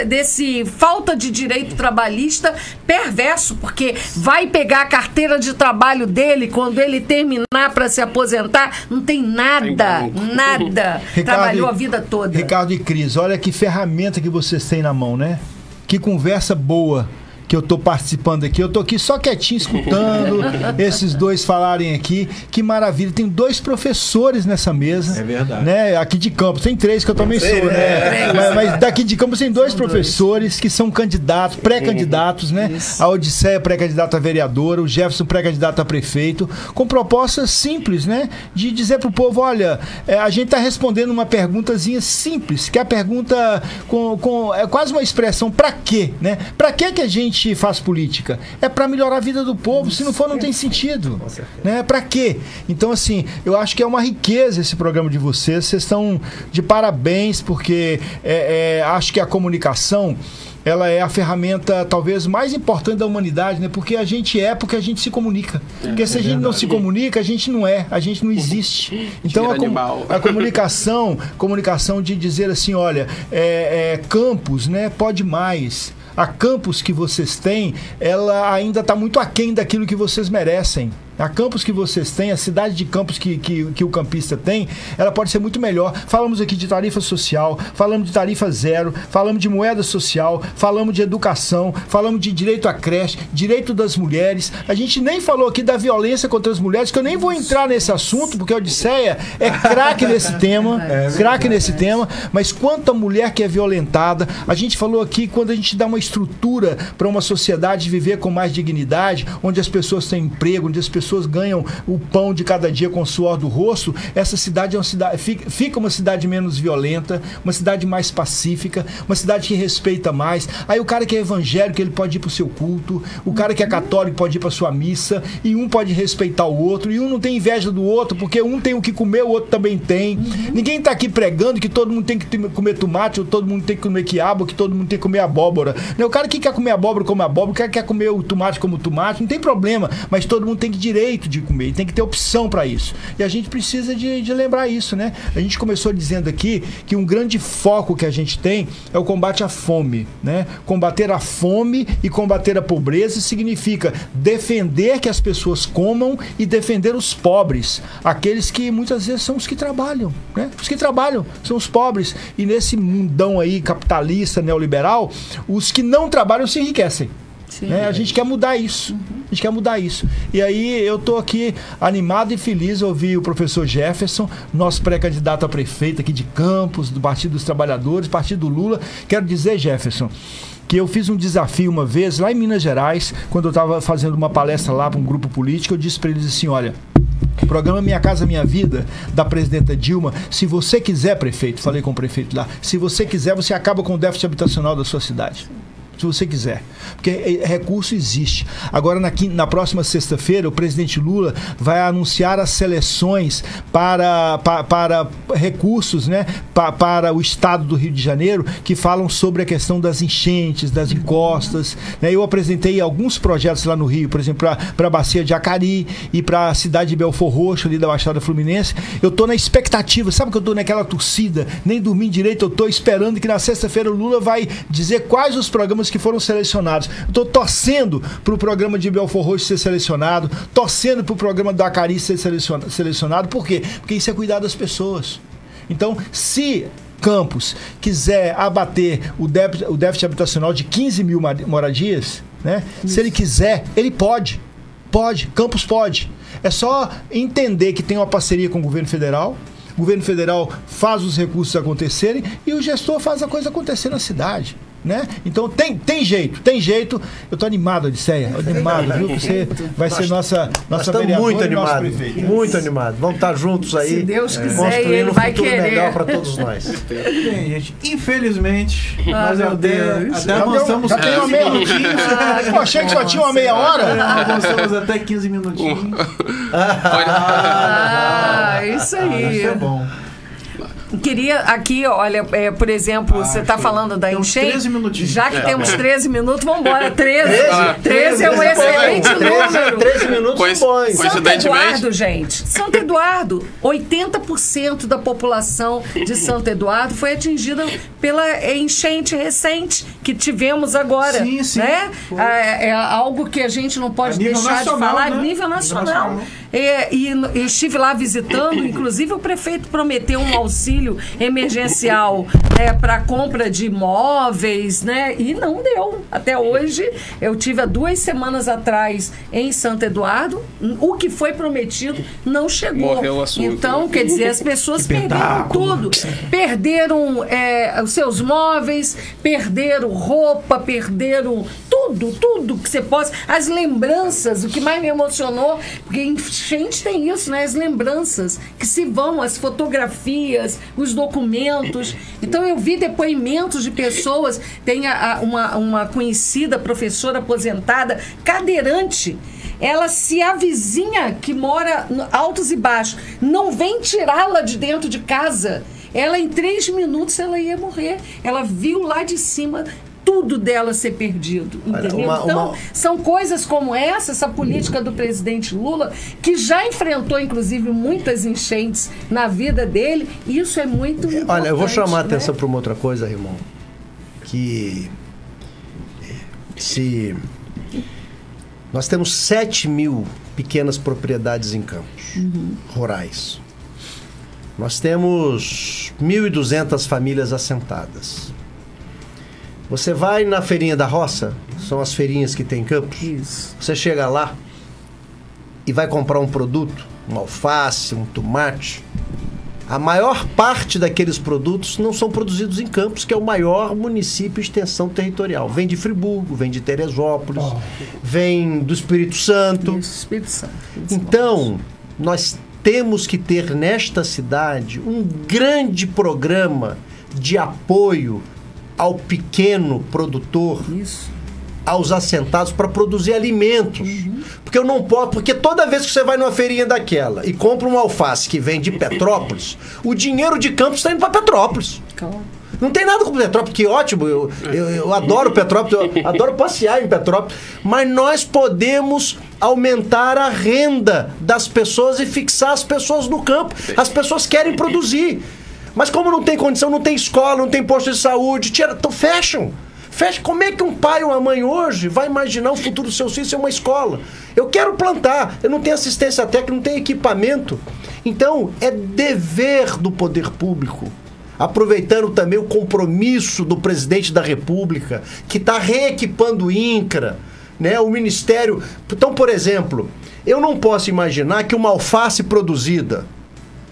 desse falta de direito trabalhista perverso, porque vai pegar a carteira de trabalho dele quando ele terminar para se aposentar, não tem nada. Ricardo, trabalhou a vida toda. Ricardo e Cris, olha que ferramenta que vocês têm na mão, né? Que conversa boa que eu tô participando aqui. Eu tô aqui só quietinho escutando esses dois falarem aqui. Que maravilha. Tem 2 professores nessa mesa. É verdade. Né? Aqui de Campos. Tem 3 que eu também sou, né? Mas daqui de Campos tem 2 professores que são candidatos, pré-candidatos, né? Isso. A Odisseia pré-candidata a vereadora, o Jefferson pré-candidato a prefeito, com propostas simples, né? De dizer pro povo, olha, a gente tá respondendo uma perguntazinha simples, que é a pergunta é quase uma expressão, pra quê, né? Pra que a gente faz política? É para melhorar a vida do povo, se não for não tem sentido, né? Para quê? Então assim, eu acho que é uma riqueza esse programa de vocês estão de parabéns, porque acho que a comunicação ela é a ferramenta talvez mais importante da humanidade, né? Porque a gente se comunica. Porque se a gente não se comunica, a gente não existe. Então a comunicação de dizer assim, olha, Campos, né? Pode mais. A Campos que vocês têm, ela ainda está muito aquém daquilo que vocês merecem. A Campos que vocês têm, a cidade de Campos que o campista tem, ela pode ser muito melhor. Falamos aqui de tarifa social, falamos de tarifa zero, falamos de moeda social, falamos de educação, falamos de direito à creche, direito das mulheres. A gente nem falou aqui da violência contra as mulheres, que eu nem vou entrar nesse assunto, porque a Odisseia é craque nesse tema, mas quanta mulher que é violentada. A gente falou aqui quando a gente dá uma estrutura para uma sociedade viver com mais dignidade, onde as pessoas têm emprego, onde as pessoas ganham o pão de cada dia com o suor do rosto, essa cidade é uma cidade, fica uma cidade menos violenta, uma cidade mais pacífica, uma cidade que respeita mais. Aí o cara que é evangélico, ele pode ir para o seu culto, o cara que é católico pode ir para sua missa, e um pode respeitar o outro, e um não tem inveja do outro, porque um tem o que comer, o outro também tem. Ninguém está aqui pregando que todo mundo tem que comer tomate, ou todo mundo tem que comer quiabo, ou que todo mundo tem que comer abóbora. O cara que quer comer abóbora come abóbora, o cara que quer comer o tomate como tomate, não tem problema, mas todo mundo tem direito de comer, tem que ter opção para isso. E a gente precisa de lembrar isso, né? A gente começou dizendo aqui que um grande foco que a gente tem é o combate à fome, né? Combater a fome e combater a pobreza significa defender que as pessoas comam e defender os pobres, aqueles que muitas vezes são os que trabalham, né? Os que trabalham são os pobres, e nesse mundão aí capitalista, neoliberal, os que não trabalham se enriquecem. Né? A gente quer mudar isso. A gente quer mudar isso. E aí eu tô aqui animado e feliz de ouvir o professor Jefferson, nosso pré-candidato a prefeito aqui de Campos, do Partido dos Trabalhadores, Partido Lula. Quero dizer, Jefferson, que eu fiz um desafio uma vez lá em Minas Gerais, quando eu estava fazendo uma palestra lá para um grupo político. Eu disse para eles assim, olha, o programa Minha Casa Minha Vida, da presidenta Dilma, se você quiser, prefeito, falei com o prefeito lá, se você quiser, você acaba com o déficit habitacional da sua cidade. Se você quiser, porque recurso existe. Agora, na próxima sexta-feira, o presidente Lula vai anunciar as seleções para recursos, né, para o estado do Rio de Janeiro, que falam sobre a questão das enchentes, das encostas, né? Eu apresentei alguns projetos lá no Rio, por exemplo, para a Bacia de Acari e para a cidade de Belfor Roxo, ali da Baixada Fluminense. Eu estou na expectativa, sabe que eu estou naquela torcida, nem dormi direito, eu estou esperando que na sexta-feira o Lula vai dizer quais os programas que foram selecionados. Eu estou torcendo para o programa de Belfor Roxo ser selecionado, torcendo para o programa do Acari ser selecionado. Por quê? Porque isso é cuidar das pessoas. Então, se Campos quiser abater o déficit habitacional de 15 mil moradias, né? Se ele quiser, ele pode. Campos pode. É só entender que tem uma parceria com o governo federal. O governo federal faz os recursos acontecerem e o gestor faz a coisa acontecer na cidade. né? Então tem jeito. Eu tô animado, Odisseia, animado, viu? Você vai ser nossa vereadora muito e nosso animado, prefeito. muito animado. Vamos estar juntos aí, Se Deus quiser, construindo ele um vai futuro querer. melhor para todos nós. Bem, gente, infelizmente, nós meu Deus. até avançamos Já tem uma 15 meia. minutinhos. Eu achei que só tinha uma meia hora. Avançamos até 15 minutinhos. Isso aí. Isso é bom. Queria aqui, olha, por exemplo, você está falando da Temos enchente. 13 minutinhos. Já que temos 13 minutos, vamos embora. 13 é um 13 excelente número. 13 minutos Pois- são bons. pois- Santo Coincidentemente. Eduardo, gente. Santo Eduardo, 80% da população de Santo Eduardo foi atingida pela enchente recente que tivemos agora. Sim, sim. Né? Foi. É algo que a gente não pode A nível deixar de nacional, falar né? a nível nacional. E eu estive lá visitando, inclusive o prefeito prometeu um auxílio emergencial para a compra de imóveis, né? E não deu. Até hoje, eu tive há 2 semanas atrás em Santo Eduardo, o que foi prometido não chegou. Morreu o assunto. Então, quer dizer, as pessoas perderam tudo. Perderam os seus móveis, perderam roupa, perderam tudo que você possa. As lembranças, o que mais me emocionou, porque enchente tem isso, né? As lembranças que se vão, as fotografias, os documentos. Então eu vi depoimentos de pessoas, tem uma conhecida professora aposentada, cadeirante. Ela, se a vizinha que mora altos e baixos não vem tirá-la de dentro de casa, ela em 3 minutos ela ia morrer. Ela viu lá de cima tudo dela ser perdido, entendeu? Então, são coisas como essa política do presidente Lula, que já enfrentou, inclusive, muitas enchentes na vida dele, e isso é muito importante. Olha, eu vou chamar a né? atenção para uma outra coisa, irmão. Que se nós temos 7.000 pequenas propriedades em campos rurais. Nós temos 1.200 famílias assentadas. Você vai na feirinha da roça, são as feirinhas que tem em campos. Isso. Você chega lá e vai comprar um produto, um alface, um tomate. A maior parte daqueles produtos não são produzidos em Campos, que é o maior município de extensão territorial. Vem de Friburgo, vem de Teresópolis, vem do Espírito Santo. Isso, Espírito Santo. Então, nós temos que ter nesta cidade um grande programa de apoio ao pequeno produtor, Isso. aos assentados, para produzir alimentos. Porque eu não posso, porque toda vez que você vai numa feirinha daquela e compra um alface que vem de Petrópolis, o dinheiro de Campos está indo para Petrópolis. Claro. Não tem nada com Petrópolis, que ótimo, eu adoro Petrópolis, eu adoro passear em Petrópolis, mas nós podemos aumentar a renda das pessoas e fixar as pessoas no campo. As pessoas querem produzir. Mas como não tem condição, não tem escola, não tem posto de saúde, então fecham. Como é que um pai ou uma mãe hoje vai imaginar o futuro do seu filho ser uma escola? Eu quero plantar, eu não tenho assistência técnica, não tenho equipamento. Então, é dever do poder público, aproveitando também o compromisso do presidente da República, que está reequipando o INCRA, né, o Ministério. Então, por exemplo, eu não posso imaginar que uma alface produzida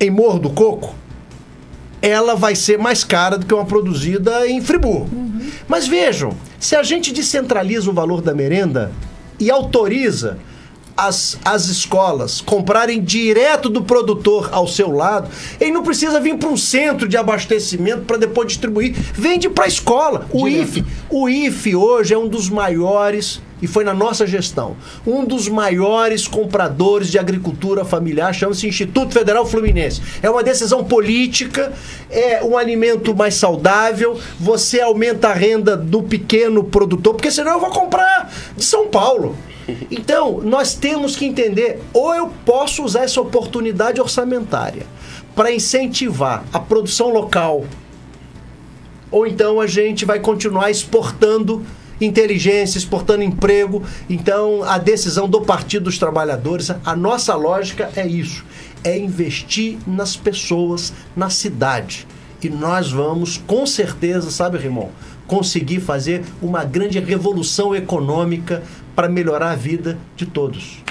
em Morro do Coco, ela vai ser mais cara do que uma produzida em Friburgo. Mas vejam, se a gente descentraliza o valor da merenda e autoriza as escolas comprarem direto do produtor ao seu lado, ele não precisa vir para um centro de abastecimento para depois distribuir. Vende para a escola. O IFE hoje é um dos maiores, e foi na nossa gestão, um dos maiores compradores de agricultura familiar, chama-se Instituto Federal Fluminense. É uma decisão política, é um alimento mais saudável, você aumenta a renda do pequeno produtor, porque senão eu vou comprar de São Paulo. Então, nós temos que entender, ou eu posso usar essa oportunidade orçamentária para incentivar a produção local, ou então a gente vai continuar exportando inteligência, exportando emprego. Então, a decisão do Partido dos Trabalhadores, a nossa lógica é isso, é investir nas pessoas, na cidade. E nós vamos, com certeza, sabe, Rimon, conseguir fazer uma grande revolução econômica para melhorar a vida de todos.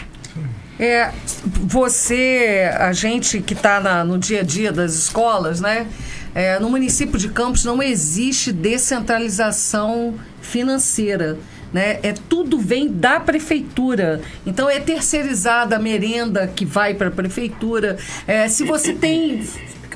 A gente que está no dia a dia das escolas, né? no município de Campos não existe descentralização financeira. Né? Tudo vem da prefeitura. Então é terceirizada a merenda que vai para a prefeitura. Se você tem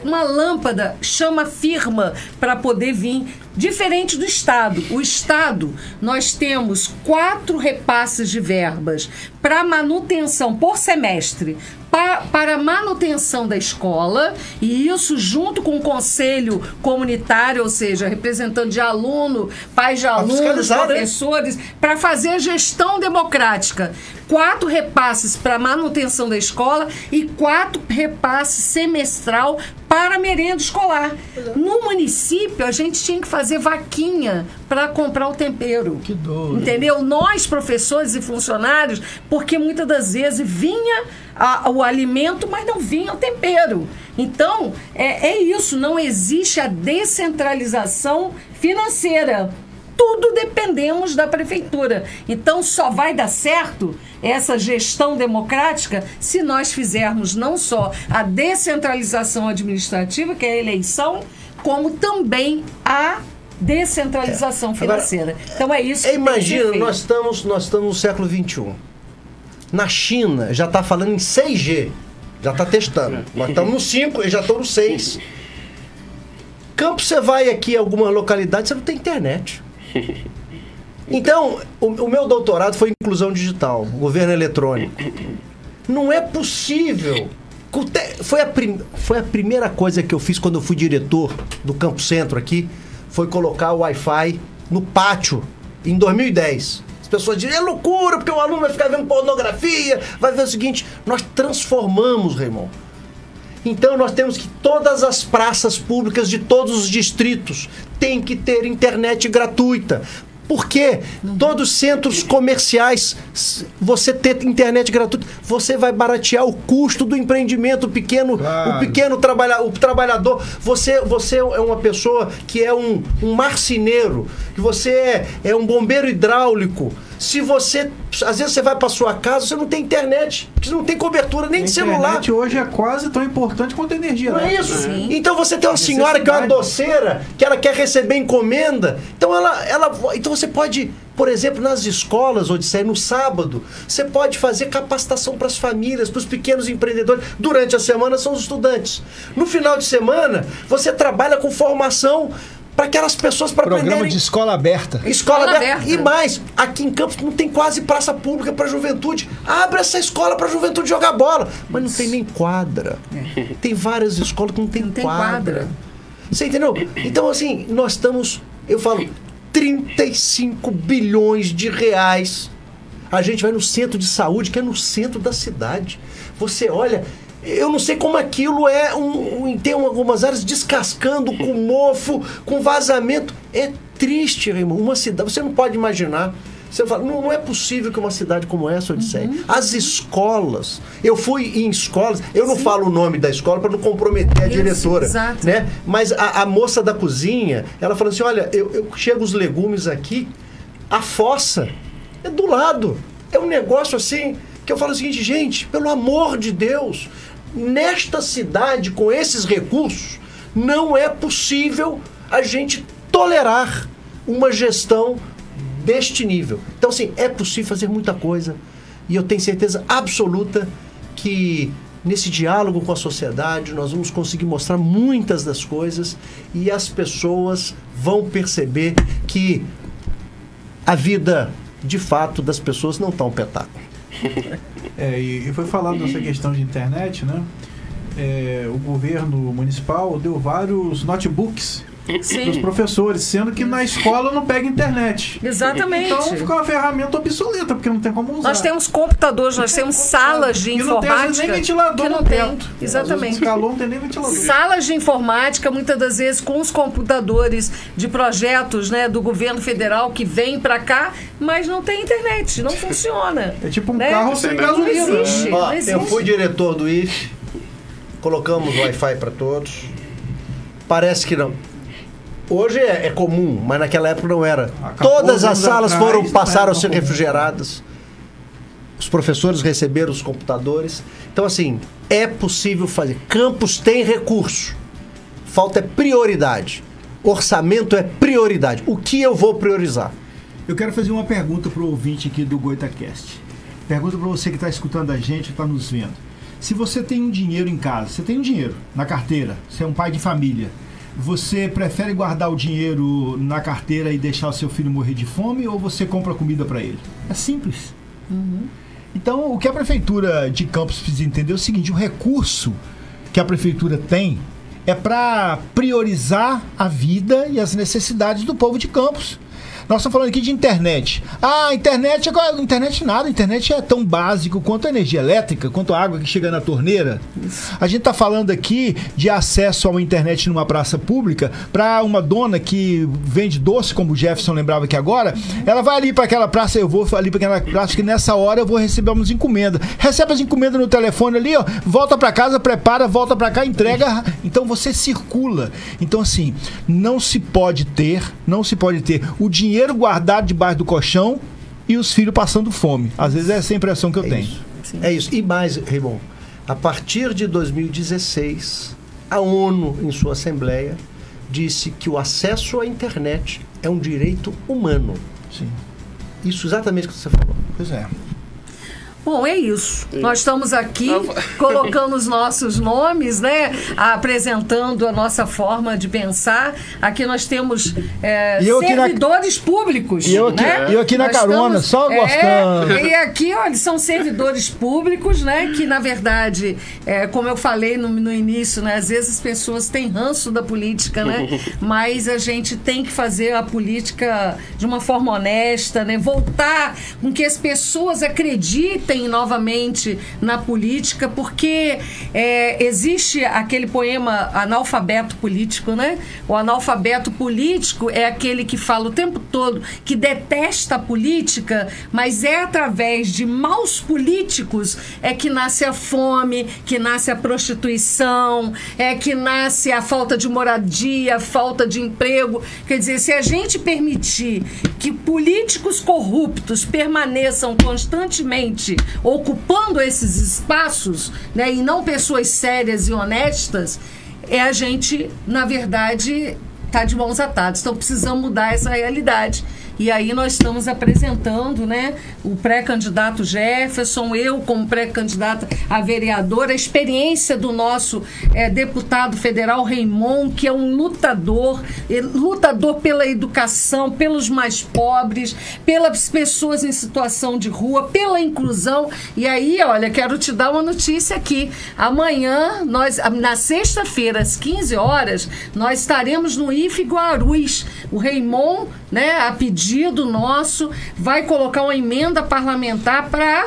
uma lâmpada, chama a firma para poder vir. Diferente do Estado. O Estado, nós temos 4 repasses de verbas para manutenção por semestre, para manutenção da escola, e isso junto com o conselho comunitário, ou seja, representante de aluno, pais de alunos, professores, para fazer a gestão democrática. 4 repasses para manutenção da escola e 4 repasses semestral para a merenda escolar. No município, a gente tinha que fazer vaquinha para comprar o tempero. Que doido. Entendeu? Nós, professores e funcionários, porque muitas das vezes vinha o alimento, mas não vinha o tempero. Então, é isso. Não existe a descentralização financeira. Tudo dependemos da prefeitura. Então, só vai dar certo essa gestão democrática se nós fizermos não só a descentralização administrativa, que é a eleição, como também a descentralização financeira. Agora, então, é isso que imagina, nós estamos no século XXI. Na China, já está falando em 6G. Já está testando. Nós estamos no 5, eles já estão no 6. Campos, você vai aqui em alguma localidade, você não tem internet. Então, o meu doutorado foi em inclusão digital, governo eletrônico. Não é possível. Foi a primeira coisa que eu fiz quando eu fui diretor do Campo Centro aqui, foi colocar o Wi-Fi no pátio, em 2010. As pessoas dizem, é loucura, porque o aluno vai ficar vendo pornografia, vai ver o seguinte, nós transformamos, Raymond. Então nós temos que todas as praças públicas de todos os distritos têm que ter internet gratuita. Por quê? Todos os centros comerciais, você ter internet gratuita, você vai baratear o custo do empreendimento, o pequeno trabalhador. Você é uma pessoa que é um marceneiro, que você é um bombeiro hidráulico. Se você, às vezes você vai para sua casa, você não tem internet, porque você não tem cobertura nem de celular. A internet hoje é quase tão importante quanto a energia. Não é isso? Sim. Então você tem uma senhora que é uma doceira, que ela quer receber encomenda. Então então você pode, por exemplo, nas escolas, Odisseia, no sábado, você pode fazer capacitação para as famílias, para os pequenos empreendedores. Durante a semana são os estudantes. No final de semana, você trabalha com formação para aquelas pessoas para aprenderem. Programa de escola aberta. Escola aberta. E mais, aqui em Campos não tem quase praça pública para a juventude. Abre essa escola para a juventude jogar bola. Mas não tem nem quadra. Tem várias escolas que não tem quadra. Você entendeu? Então, assim, nós estamos, eu falo, 35 bilhões de reais. A gente vai no centro de saúde, que é no centro da cidade. Você olha... Eu não sei como aquilo tem algumas áreas descascando, com mofo, com vazamento. É triste, Raymond. Uma cidade, você não pode imaginar. Você fala, não é possível que uma cidade como essa, Odisseia. As escolas, eu fui em escolas, eu não falo o nome da escola para não comprometer a diretora. Exato. Né? Mas a moça da cozinha, ela falou assim, olha, eu chego os legumes aqui, a fossa é do lado. É um negócio assim, que eu falo o seguinte, gente, pelo amor de Deus, nesta cidade, com esses recursos, não é possível a gente tolerar uma gestão deste nível. Então, assim, é possível fazer muita coisa e eu tenho certeza absoluta que nesse diálogo com a sociedade nós vamos conseguir mostrar muitas das coisas e as pessoas vão perceber que a vida, de fato, das pessoas não está um petáculo. E foi falado dessa questão de internet, né? O governo municipal deu vários notebooks para os professores, sendo que na escola não pega internet. Exatamente. Então fica uma ferramenta obsoleta, porque não tem como usar. Nós temos computadores, nós temos salas de informática. Não tem nem ventilador que não tem. Exatamente. Não tem nem ventilador. Salas de informática, muitas das vezes com os computadores de projetos, né, do governo federal que vem para cá, mas não tem internet, não funciona. É tipo um carro sem gasolina. Não existe. Ó, eu fui diretor do IFE, colocamos Wi-Fi para todos. Parece que não. Hoje é comum, mas naquela época não era. Todas as salas passaram a ser refrigeradas. Os professores receberam os computadores. Então, assim, é possível fazer. Campos tem recurso. Falta é prioridade. Orçamento é prioridade. O que eu vou priorizar? Eu quero fazer uma pergunta para o ouvinte aqui do GoitaCast. Pergunta para você que está escutando a gente, está nos vendo. Se você tem um dinheiro em casa, você tem um dinheiro na carteira, você é um pai de família, você prefere guardar o dinheiro na carteira e deixar o seu filho morrer de fome ou você compra comida para ele? É simples. Então, o que a Prefeitura de Campos precisa entender é o seguinte, o recurso que a Prefeitura tem é para priorizar a vida e as necessidades do povo de Campos. Nós estamos falando aqui de internet. Internet nada. Internet é tão básico quanto a energia elétrica, quanto a água que chega na torneira. A gente está falando aqui de acesso à internet numa praça pública para uma dona que vende doce, como o Jefferson lembrava aqui agora. Ela vai ali para aquela praça, eu vou ali para aquela praça, que nessa hora eu vou receber umas encomendas. Recebe as encomendas no telefone ali, ó, volta para casa, prepara, volta para cá, entrega. Então você circula. Então assim, não se pode ter o dinheiro guardado debaixo do colchão e os filhos passando fome. Às vezes é essa a impressão que eu tenho. É isso. E mais, Raimon, a partir de 2016, a ONU, em sua Assembleia, disse que o acesso à internet é um direito humano. Sim. Isso exatamente o que você falou. Pois é. Bom, é isso. Nós estamos aqui colocando os nossos nomes, né? Apresentando a nossa forma de pensar. Aqui nós temos servidores públicos. E eu aqui na carona, só gostando. E aqui, olha, são servidores públicos, né? Que, na verdade, como eu falei no início, né? Às vezes as pessoas têm ranço da política, né? Mas a gente tem que fazer a política de uma forma honesta, né? Voltar com que as pessoas acreditem novamente na política, porque existe aquele poema analfabeto político, né? O analfabeto político é aquele que fala o tempo todo que detesta a política, mas é através de maus políticos que nasce a fome, que nasce a prostituição, que nasce a falta de moradia, a falta de emprego. Quer dizer, se a gente permitir que políticos corruptos permaneçam constantemente ocupando esses espaços, né, e não pessoas sérias e honestas, a gente, na verdade, está de mãos atadas. Então, precisamos mudar essa realidade. E aí nós estamos apresentando, né, o pré-candidato Jefferson, eu como pré-candidata a vereadora, a experiência do nosso deputado federal Raimon, que é um lutador pela educação, pelos mais pobres, pelas pessoas em situação de rua, pela inclusão. E aí, olha, quero te dar uma notícia aqui. Amanhã, na sexta-feira, às 15 horas, nós estaremos no IFE Guarulhos. O Raimon, né, a pedido nosso, vai colocar uma emenda parlamentar para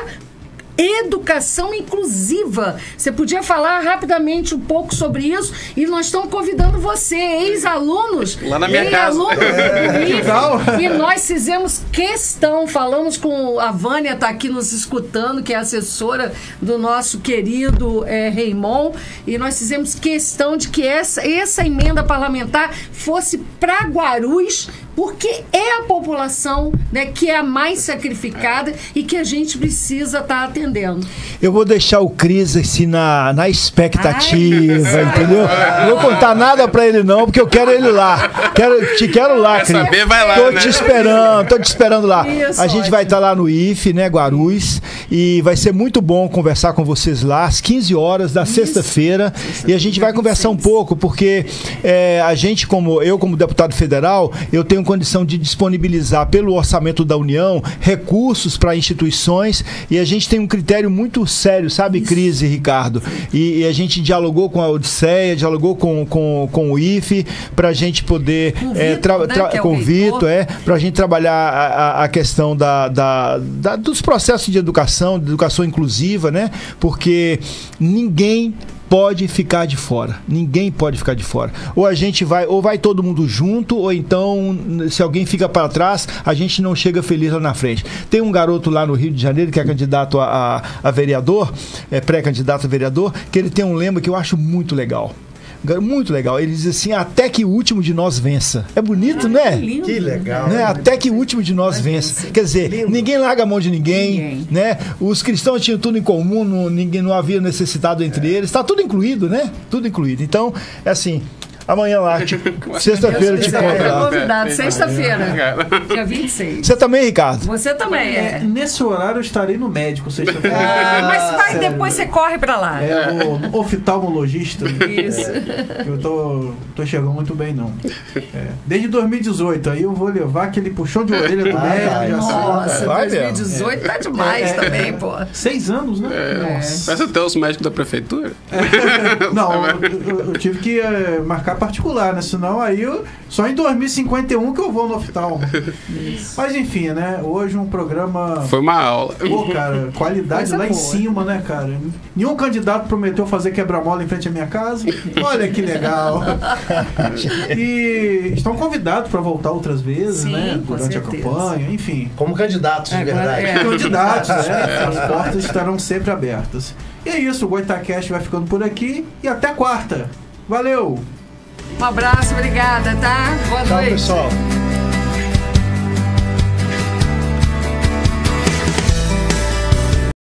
educação inclusiva. Você podia falar rapidamente um pouco sobre isso? E nós estamos convidando você, ex-alunos, lá na minha casa. E nós fizemos questão, falamos com a Vânia, está aqui nos escutando, que é assessora do nosso querido Raimon, e nós fizemos questão de que essa emenda parlamentar fosse para Guarulhos, porque é a população, né, que é a mais sacrificada e que a gente precisa estar atendendo. Eu vou deixar o Cris assim na expectativa, entendeu? Não vou contar nada pra ele não, porque eu quero ele lá. Te quero lá, Cris. Saber, vai lá, tô te esperando lá. Isso, a gente ótimo. vai estar lá no IFE, né, Guarulhos, e vai ser muito bom conversar com vocês lá às 15 horas da sexta-feira, e a gente vai conversar um pouco, porque a gente, como deputado federal, eu tenho condição de disponibilizar pelo orçamento da União recursos para instituições, e a gente tem um critério muito sério, sabe, Cris e Ricardo? E a gente dialogou com a Odisseia, dialogou com o IFE, para a gente poder com o Vitor, para a gente trabalhar a questão dos processos de educação inclusiva, né? Porque ninguém pode ficar de fora. Ninguém pode ficar de fora. Ou a gente vai todo mundo junto, ou então, se alguém fica para trás, a gente não chega feliz lá na frente. Tem um garoto lá no Rio de Janeiro que é candidato a vereador, pré-candidato a vereador, que ele tem um lema que eu acho muito legal. Muito legal. Ele diz assim, até que o último de nós vença. É bonito, né? Lindo. Que legal. Né? Até que o último de nós vença. Quer dizer, ninguém larga a mão de ninguém, né? Os cristãos tinham tudo em comum, ninguém não havia necessitado entre eles. Está tudo incluído, né? Tudo incluído. Então, é assim, Amanhã lá, sexta-feira eu te encontro É lá. convidado, sexta-feira, dia 26. Você também, Ricardo? Você também Nesse horário eu estarei no médico sexta-feira. Mas vai, sério. depois você corre pra lá. O oftalmologista. Isso. Eu tô chegando muito bem, não. Desde 2018, aí eu vou levar aquele puxão de orelha do médico. Nossa, Vai 2018 tá demais também, pô. 6 anos, né? Parece até os médicos da prefeitura. Não, eu tive que marcar particular, né? Senão aí só em 2051 que eu vou no oftalmo. Mas enfim, né? Hoje um programa... Foi uma aula. Pô, cara, qualidade Coisa lá em boa. cima, né, cara? Nenhum candidato prometeu fazer quebra-mola em frente à minha casa. Olha que legal. E estão convidados para voltar outras vezes, Sim, né? com Durante certeza. a campanha, enfim. Como candidatos, de verdade. Candidatos, né? As portas estarão sempre abertas. E é isso, o Goitacast vai ficando por aqui e até quarta. Valeu! Um abraço, obrigada, tá? Boa Tchau, noite. pessoal.